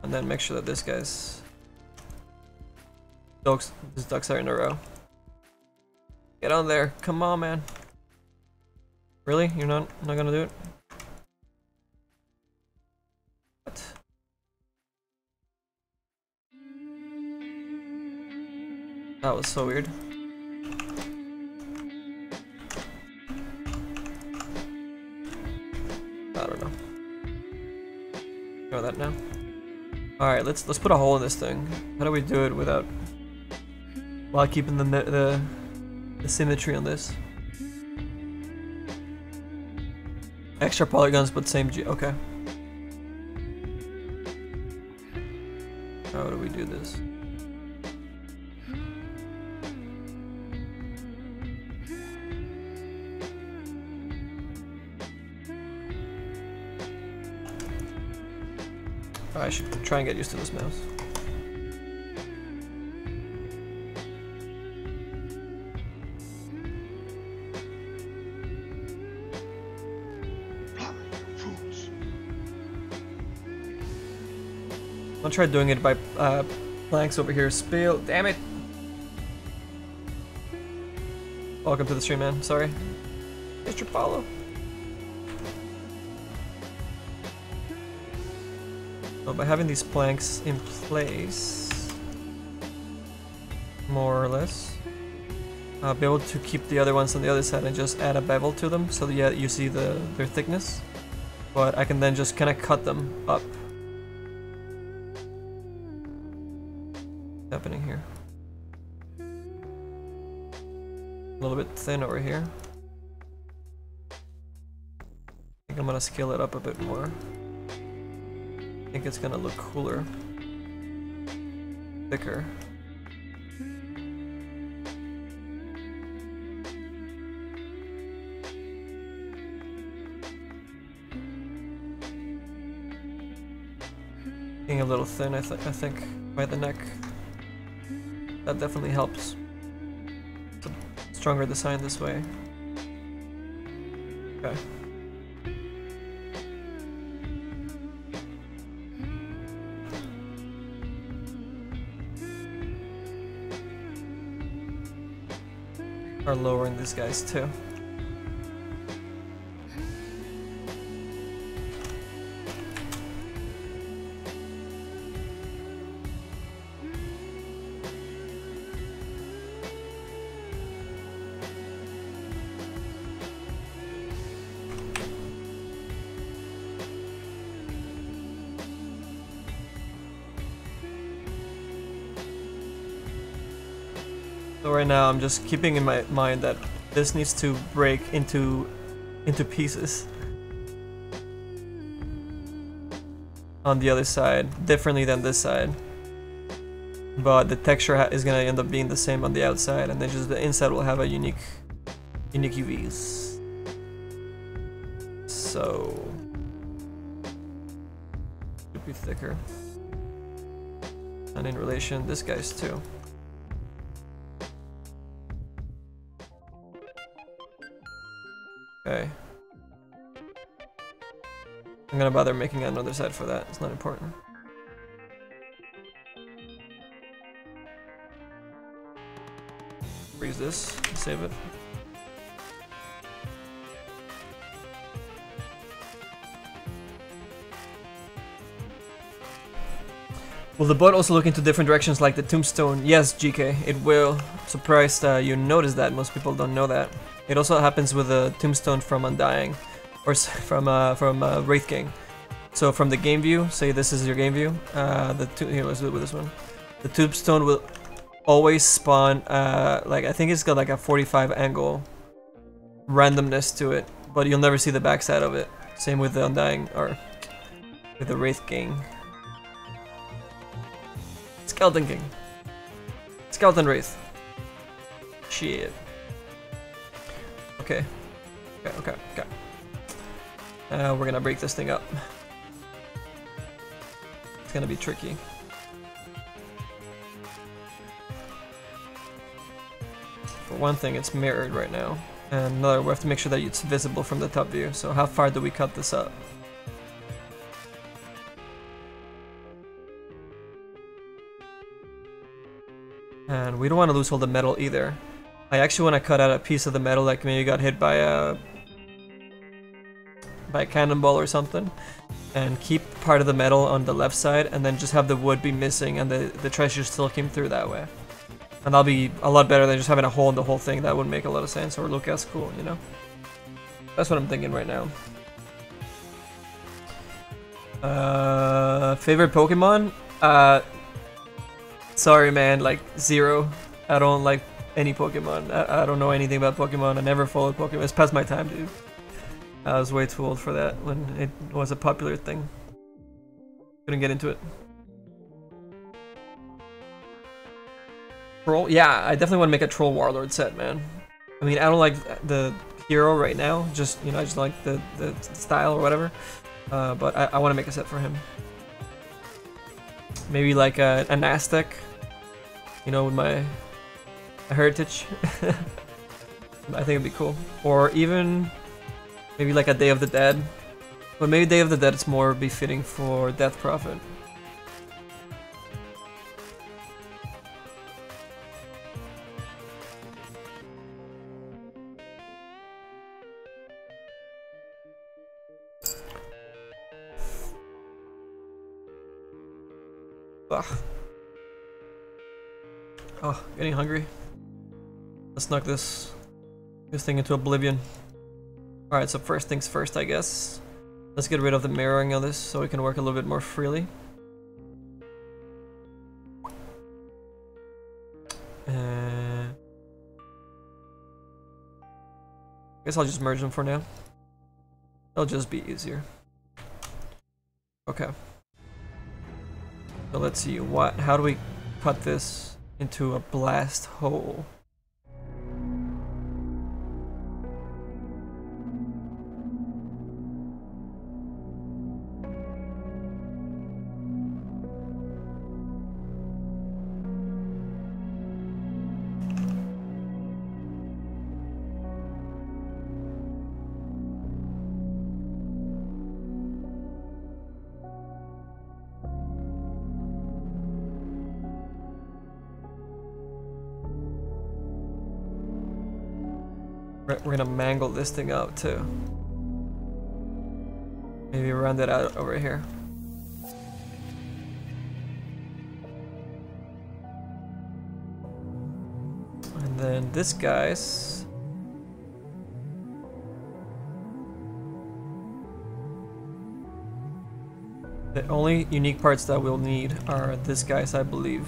And then make sure that this guy's... His ducks are in a row. Get on there, come on man. Really? You're not gonna do it? What? That was so weird. I don't know. Know that now. Alright, let's put a hole in this thing. How do we do it without... while keeping the symmetry on this? Extra polygons but same G... okay. How do we do this? I should try and get used to this mouse. I'll try doing it by planks over here. Spill, damn it! Welcome to the stream, man. Sorry. Mr. Paulo. So by having these planks in place, more or less, I'll be able to keep the other ones on the other side and just add a bevel to them so that yeah, you see their thickness. But I can then just kind of cut them up. What's happening here? A little bit thin over here. I think I'm gonna scale it up a bit more. I think it's gonna look cooler. Thicker. Being a little thin, I think, by the neck. That definitely helps. It's a stronger design this way. Okay. Are lowering these guys too. So right now I'm just keeping in my mind that this needs to break into pieces. on the other side, differently than this side. But the texture is gonna end up being the same on the outside, and then just the inside will have a unique UVs. So should be thicker. And in relation, this guy's too. Okay. I'm gonna bother making another side for that. It's not important. Freeze this, save it. Will the boat also look into different directions like the tombstone? Yes, GK, it will. Surprised you noticed that. Most people don't know that. It also happens with the tombstone from Undying, or from Wraith King. So from the game view, say this is your game view. Here, let's do it with this one. The tombstone will always spawn. Like I think it's got like a 45 angle randomness to it, but you'll never see the backside of it. Same with the Undying or with the Wraith King. Skeleton King. Skeleton Wraith. Shit. Okay. Okay. We're gonna break this thing up. It's gonna be tricky. For one thing, it's mirrored right now. And another, we have to make sure that it's visible from the top view. So how far do we cut this up? And we don't want to lose all the metal either. I actually want to cut out a piece of the metal, like maybe got hit by a cannonball or something, and keep part of the metal on the left side, and then just have the wood be missing, and the treasure still came through that way. And that'll be a lot better than just having a hole in the whole thing. That wouldn't make a lot of sense or look as cool, you know? That's what I'm thinking right now. Favorite Pokemon? Sorry man, like 0. I don't like any Pokemon. I don't know anything about Pokemon. I never followed Pokemon. It's past my time, dude. I was way too old for that when it was a popular thing. Couldn't get into it. Troll? Yeah, I definitely want to make a Troll Warlord set, man. I mean, I don't like the hero right now. Just, you know, I just like the style or whatever. But I want to make a set for him. Maybe like an Aztec, you know, with my heritage. I think it'd be cool. Or even maybe like a Day of the Dead. But maybe Day of the Dead is more befitting for Death Prophet. Ugh. Oh, getting hungry. Let's knock this thing into oblivion. Alright, so first things first, I guess. Let's get rid of the mirroring of this so we can work a little bit more freely. I guess I'll just merge them for now. It'll just be easier. Okay. So let's see, how do we cut this into a blast hole? We're gonna mangle this thing out too. Maybe round it out over here. And then this guy's. The only unique parts that we'll need are this guy's, I believe.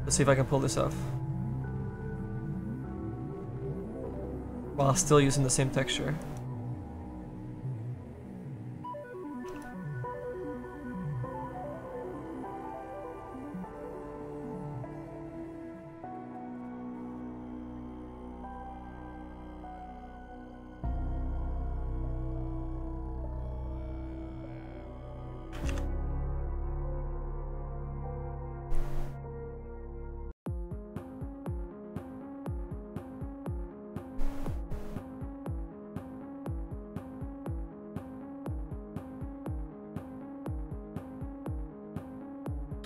Let's see if I can pull this off. While still using the same texture.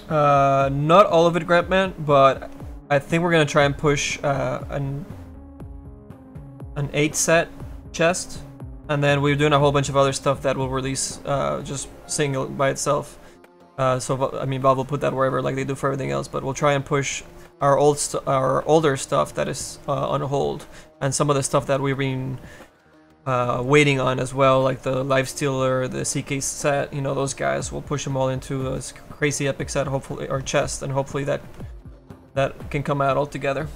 Not all of it, Grantman, but I think we're gonna try and push an 8 set chest, and then we're doing a whole bunch of other stuff that will release just single by itself. So I mean, Valve will put that wherever, like they do for everything else. But we'll try and push our older stuff that is on hold, and some of the stuff that we've been waiting on as well, like the Lifestealer, the CK set. You know, those guys. We'll push them all into a crazy epic set, hopefully, or chest, and hopefully that can come out all together.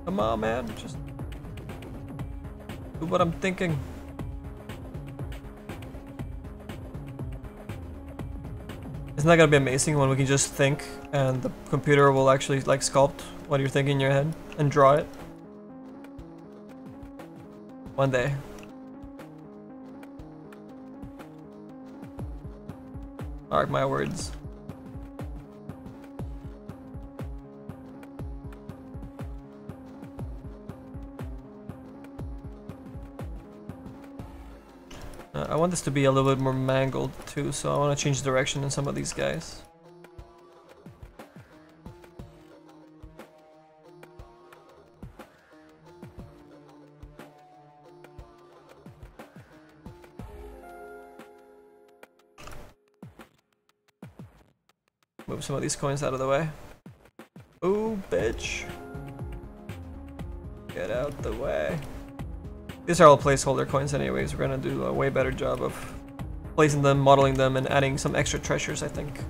Come on, man, just do what I'm thinking. Isn't that gonna be amazing when we can just think and the computer will actually like sculpt what you're thinking in your head and draw it? One day. Mark my words. I want this to be a little bit more mangled too, so I want to change direction in some of these guys. Move some of these coins out of the way. Ooh, bitch. Get out the way. These are all placeholder coins anyways. We're gonna do a way better job of placing them, modeling them, and adding some extra treasures, I think.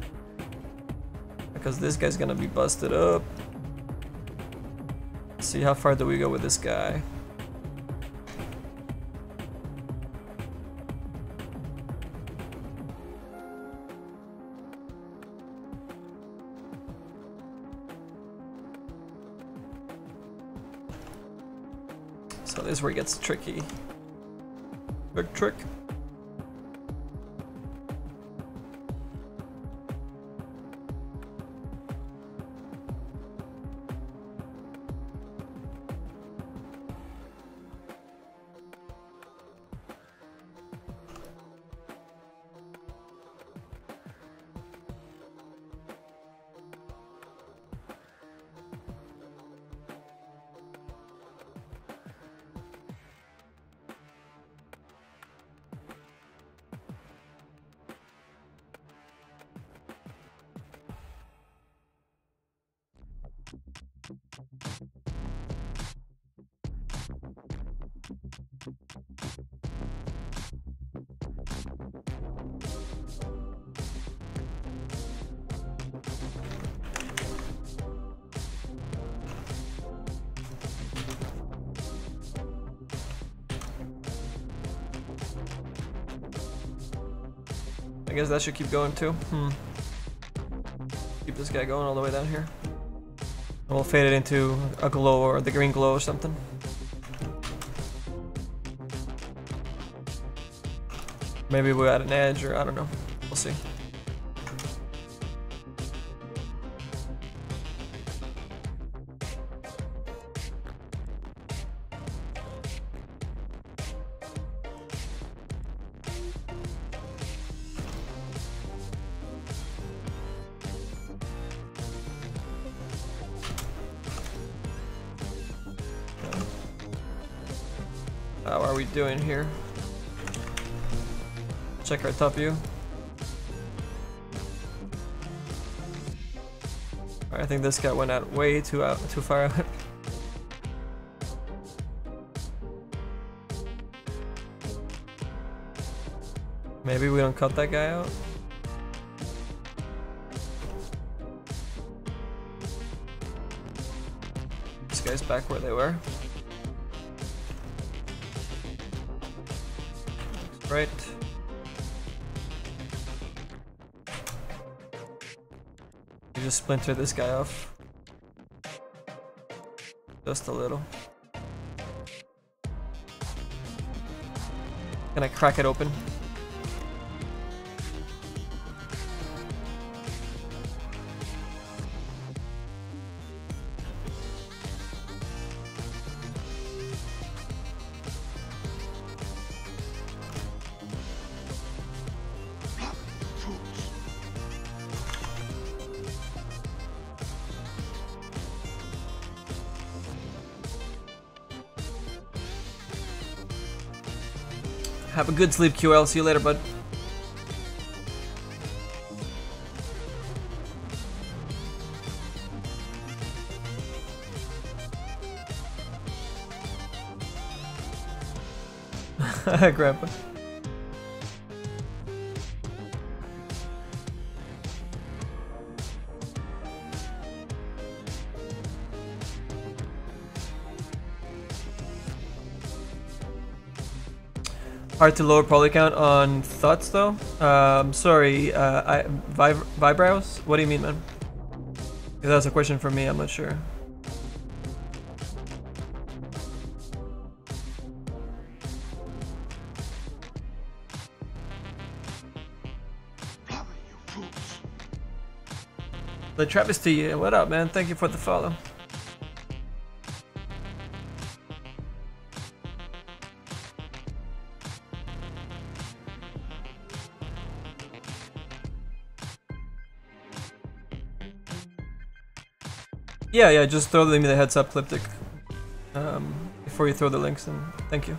Because this guy's gonna be busted up. Let's see, how far do we go with this guy? So this is where it gets tricky. Big trick. I guess that should keep going too. Keep this guy going all the way down here. And we'll fade it into a glow or the green glow or something. Maybe we'll add an edge, or I don't know. We'll see. How are we doing here? Check our top view. Alright, I think this guy went out way too far out. Maybe we don't cut that guy out. This guy's back where they were. Right. You just splinter this guy off. Just a little. Can I crack it open? Have a good sleep, QL. See you later, bud. Grandpa. Hard to lower poly count on thoughts though. Sorry, Vibrows? What do you mean, man? If that's a question for me, I'm not sure. The Travesty, what up, man? Thank you for the follow. Yeah, just throw me the heads up, Cliptic, before you throw the links in. Thank you.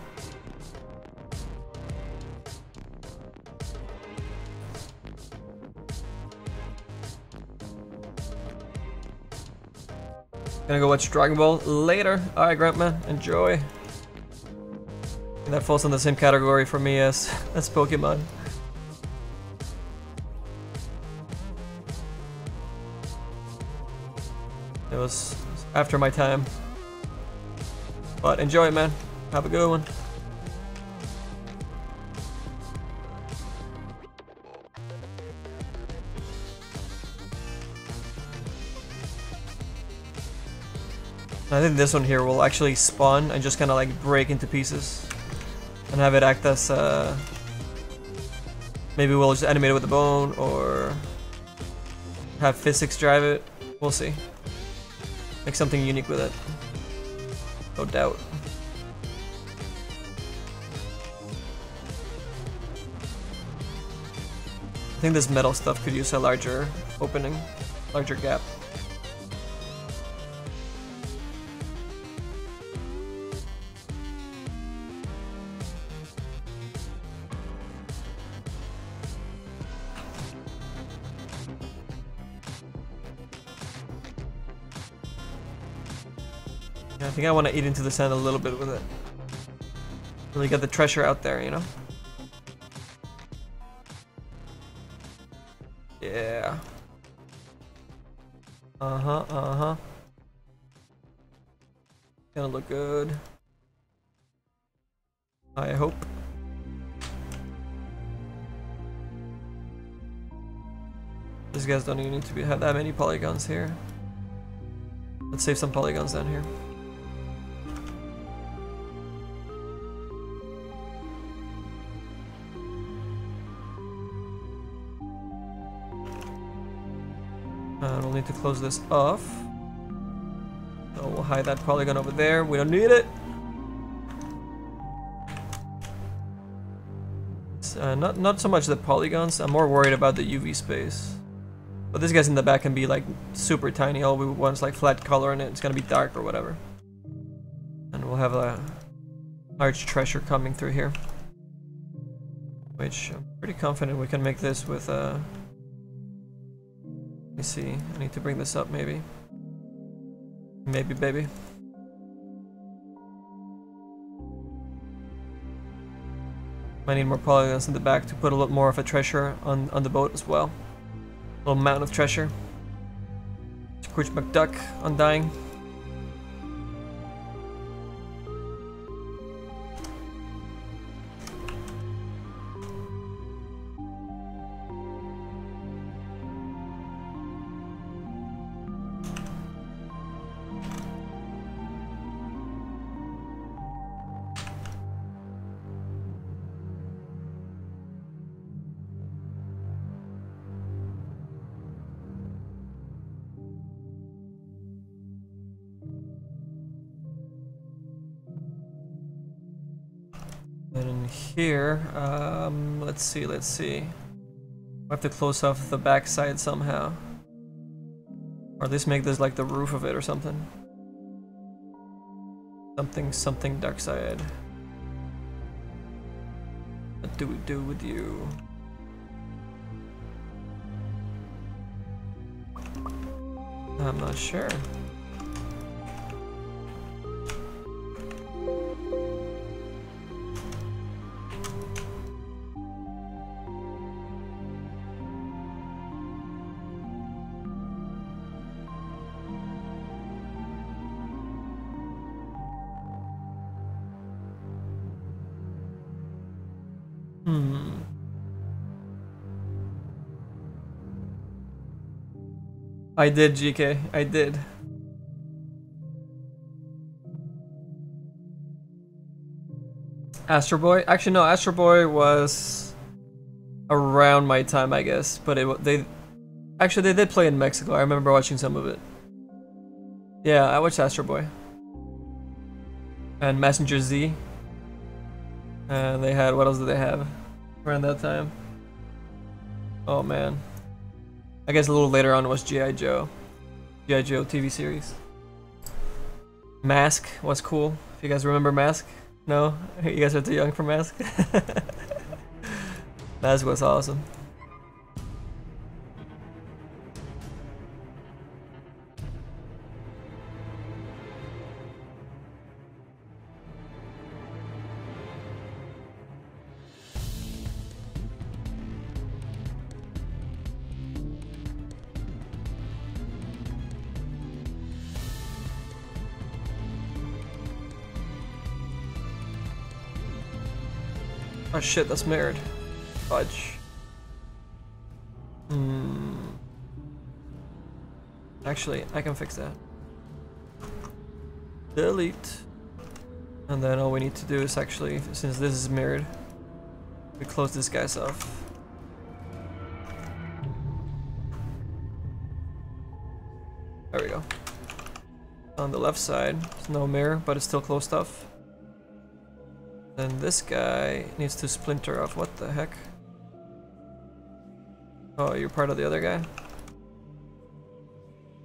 Gonna go watch Dragon Ball later. Alright, Grantman, enjoy. And that falls in the same category for me as Pokemon. It was after my time. But enjoy it, man. Have a good one. I think this one here will actually spawn and just kind of like break into pieces. And have it act as, maybe we'll just animate it with the bone or have physics drive it. We'll see. Make something unique with it. No doubt. I think this metal stuff could use a larger opening, larger gap. I think I want to eat into the sand a little bit with it. Really get the treasure out there, you know? Yeah. Gonna look good. I hope. These guys don't even need to have that many polygons here. Let's save some polygons down here. We'll need to close this off. So we'll hide that polygon over there. We don't need it. It's, not so much the polygons. I'm more worried about the UV space. But this guy's in the back can be like super tiny. All we want is like flat color in it. It's gonna be dark or whatever. And we'll have a large treasure coming through here. Which I'm pretty confident we can make this with let me see, I need to bring this up maybe. Maybe, baby. Might need more polygons in the back to put a lot more of a treasure on the boat as well. A little mountain of treasure. Scrooge McDuck, Undying. And in here, let's see. I have to close off the back side somehow. Or at least make this like the roof of it or something. Something dark side. What do we do with you? I'm not sure. I did, GK. I did. Astro Boy? Actually, no. Astro Boy was around my time, I guess. But they did play in Mexico. I remember watching some of it. Yeah, I watched Astro Boy. And Messenger Z. And they had, what else did they have around that time? Oh man. I guess a little later on was G.I. Joe. G.I. Joe TV series. Mask was cool. If you guys remember Mask? No? You guys are too young for Mask? Mask was awesome. Oh shit, that's mirrored. Fudge. Actually, I can fix that. Delete. And then all we need to do is actually, since this is mirrored, we close this guy's off. There we go. On the left side, there's no mirror, but it's still closed off. Then this guy needs to splinter off. What the heck? Oh, you're part of the other guy?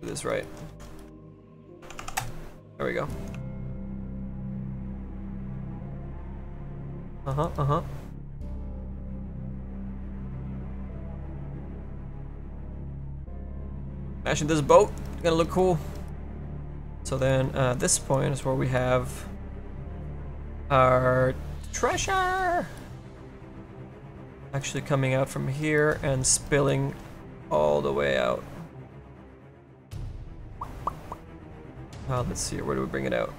Do this right. There we go. Mashing this boat, gonna look cool. So then this point is where we have our treasure actually coming out from here and spilling all the way out. Let's see, where do we bring it out?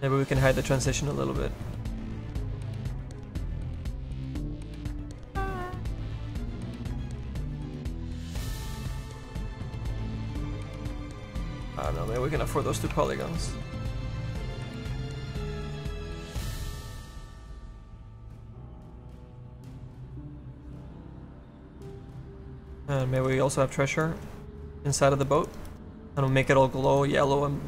Maybe we can hide the transition a little bit. I don't know, maybe we can afford those 2 polygons. And maybe we also have treasure inside of the boat. And we'll make it all glow yellow and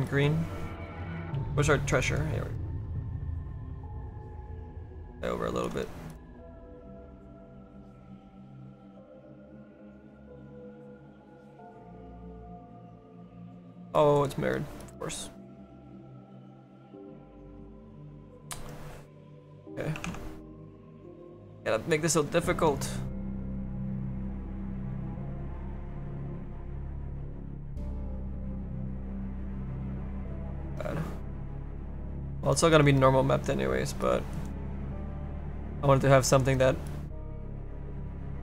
green. Where's our treasure? Here we go. Over a little bit. Oh, it's mirrored, of course. Okay. Gotta make this so difficult. Bad. Well, it's still gonna be normal mapped anyways, but I wanted to have something that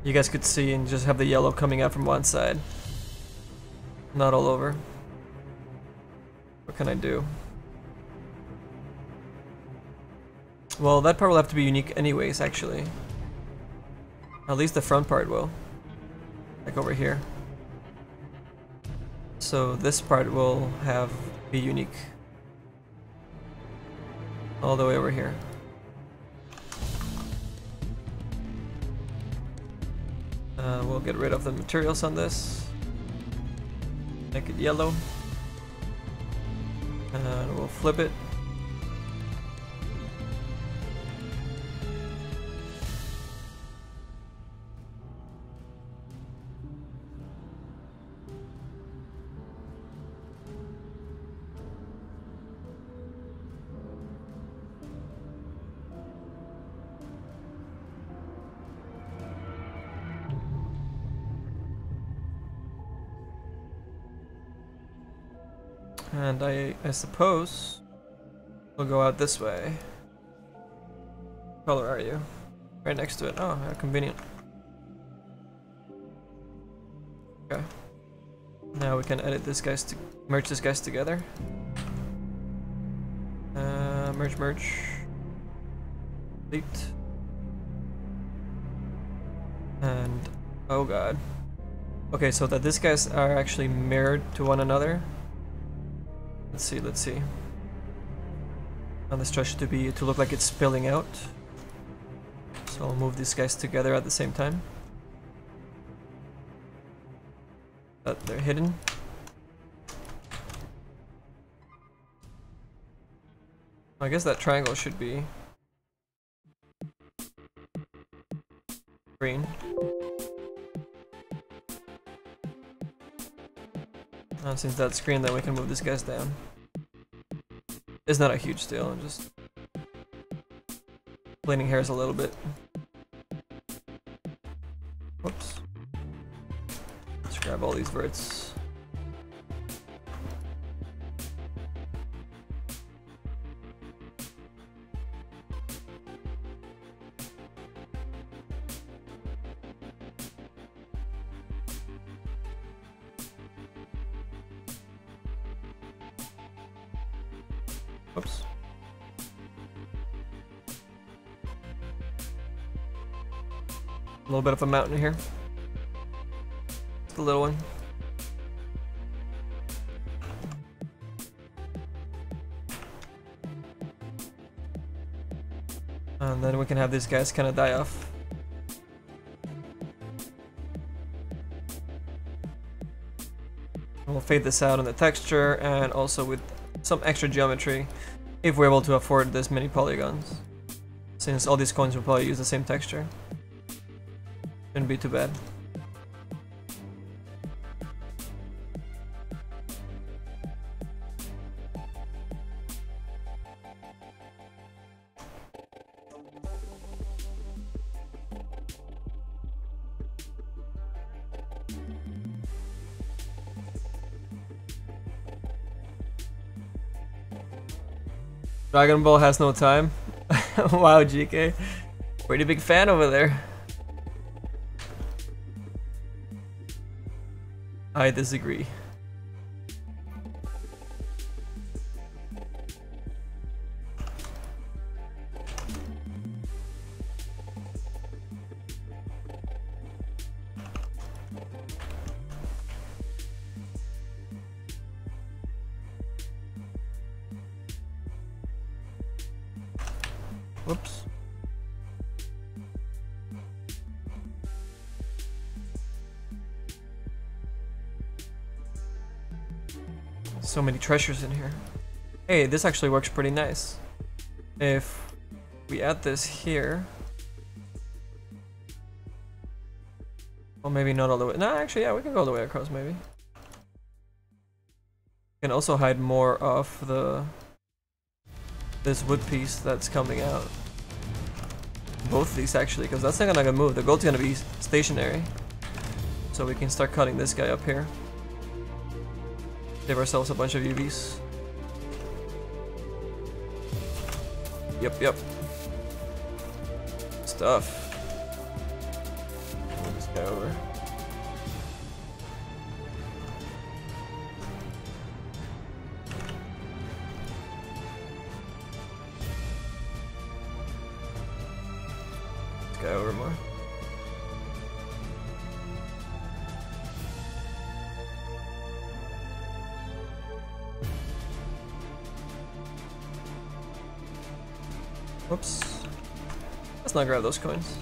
you guys could see and just have the yellow coming out from one side. Not all over. What can I do? Well, that part will have to be unique anyways, actually. At least the front part will. Like over here. So this part will be unique. All the way over here. We'll get rid of the materials on this. Make it yellow. And we'll flip it. And I suppose we'll go out this way. What color are you? Right next to it. Oh, how convenient. Okay. Now we can edit this guys to merge these guys together. Merge. Delete. And oh god. Okay, so that these guys are actually mirrored to one another. Let's see. And this tries to look like it's spilling out. So I'll move these guys together at the same time. But they're hidden. I guess that triangle should be green. And since that's green, then we can move these guys down. It's not a huge deal, I'm just splitting hairs a little bit. Whoops. Let's grab all these verts. Oops. A little bit of a mountain here. Just a little one. And then we can have these guys kind of die off. We'll fade this out on the texture and also with some extra geometry if we're able to afford this many polygons, since all these coins will probably use the same texture. Shouldn't be too bad. Dragon Ball has no time. Wow, GK. Pretty big fan over there. I disagree. Whoops. So many treasures in here. Hey, this actually works pretty nice. If we add this here. Well, maybe not all the way. No, actually, yeah, we can go all the way across, maybe. We can also hide more of this wood piece that's coming out. Both of these actually, because that's not gonna move. The gold's gonna be stationary. So we can start cutting this guy up here. Save ourselves a bunch of UVs. Yep. Stuff. Move this guy over. This guy over more. Whoops. Let's not grab those coins.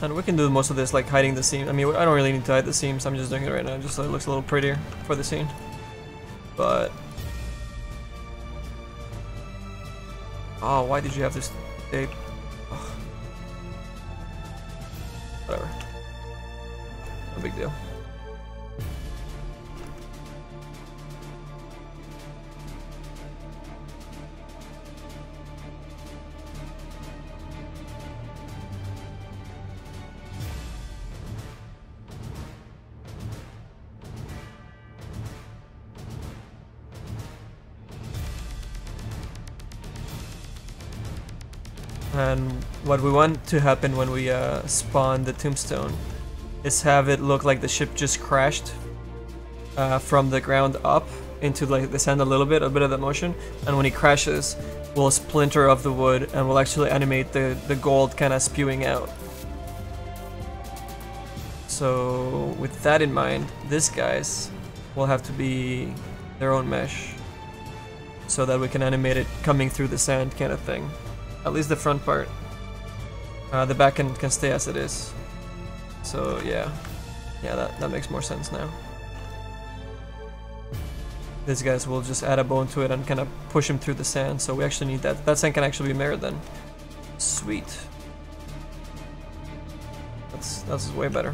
And we can do most of this like hiding the seam. I mean, I don't really need to hide the seams. I'm just doing it right now, just so it looks a little prettier for the scene. But oh, why did you have this tape? Oh. Whatever. No big deal. And what we want to happen when we spawn the tombstone is have it look like the ship just crashed from the ground up into like the sand a bit of that motion, and when he crashes we'll splinter off the wood and we'll actually animate the gold kind of spewing out. So with that in mind, these guys will have to be their own mesh so that we can animate it coming through the sand kind of thing. At least the front part. The back end can stay as it is. So yeah, that makes more sense now. These guys will just add a bone to it and kind of push him through the sand. So we actually need that. That sand can actually be mirrored then. Sweet. That's way better.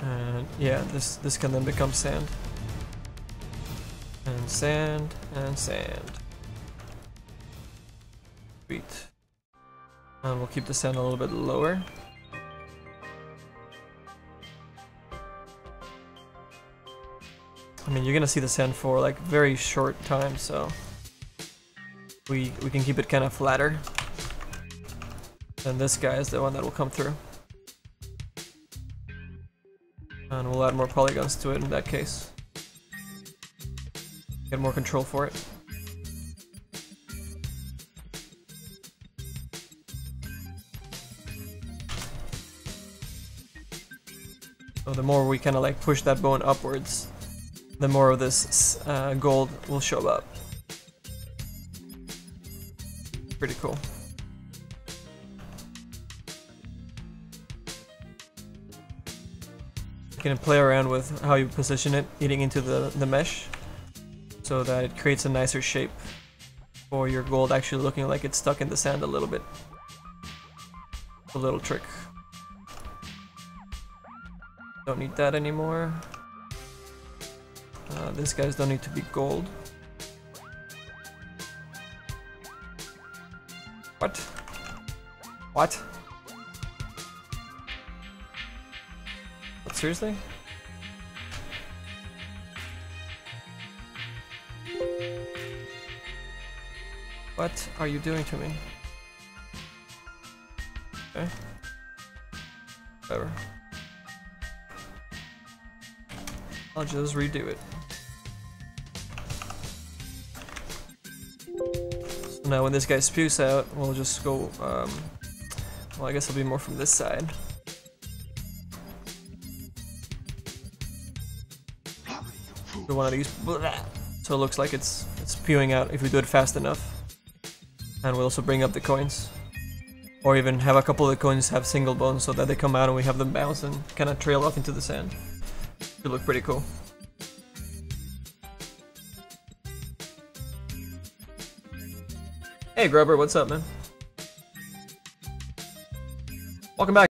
And yeah, this can then become sand. And sand, and sand. Sweet. And we'll keep the sand a little bit lower. I mean, you're gonna see the sand for like very short time, so we can keep it kind of flatter. And this guy is the one that will come through. And we'll add more polygons to it in that case. Get more control for it. So the more we kind of like push that bone upwards, the more of this gold will show up. Pretty cool. You can play around with how you position it, eating into the mesh, so that it creates a nicer shape for your gold actually looking like it's stuck in the sand a little bit. A little trick. Don't need that anymore. These guys don't need to be gold. What? What? What, seriously? What are you doing to me? Okay. Whatever. I'll just redo it. So now when this guy spews out, we'll just go, well, I guess it'll be more from this side. Do one of these, so it looks like it's spewing out if we do it fast enough. And we'll also bring up the coins. Or even have a couple of the coins have single bones so that they come out and we have them bounce and kind of trail off into the sand. It look pretty cool. Hey Grubber, what's up, man? Welcome back.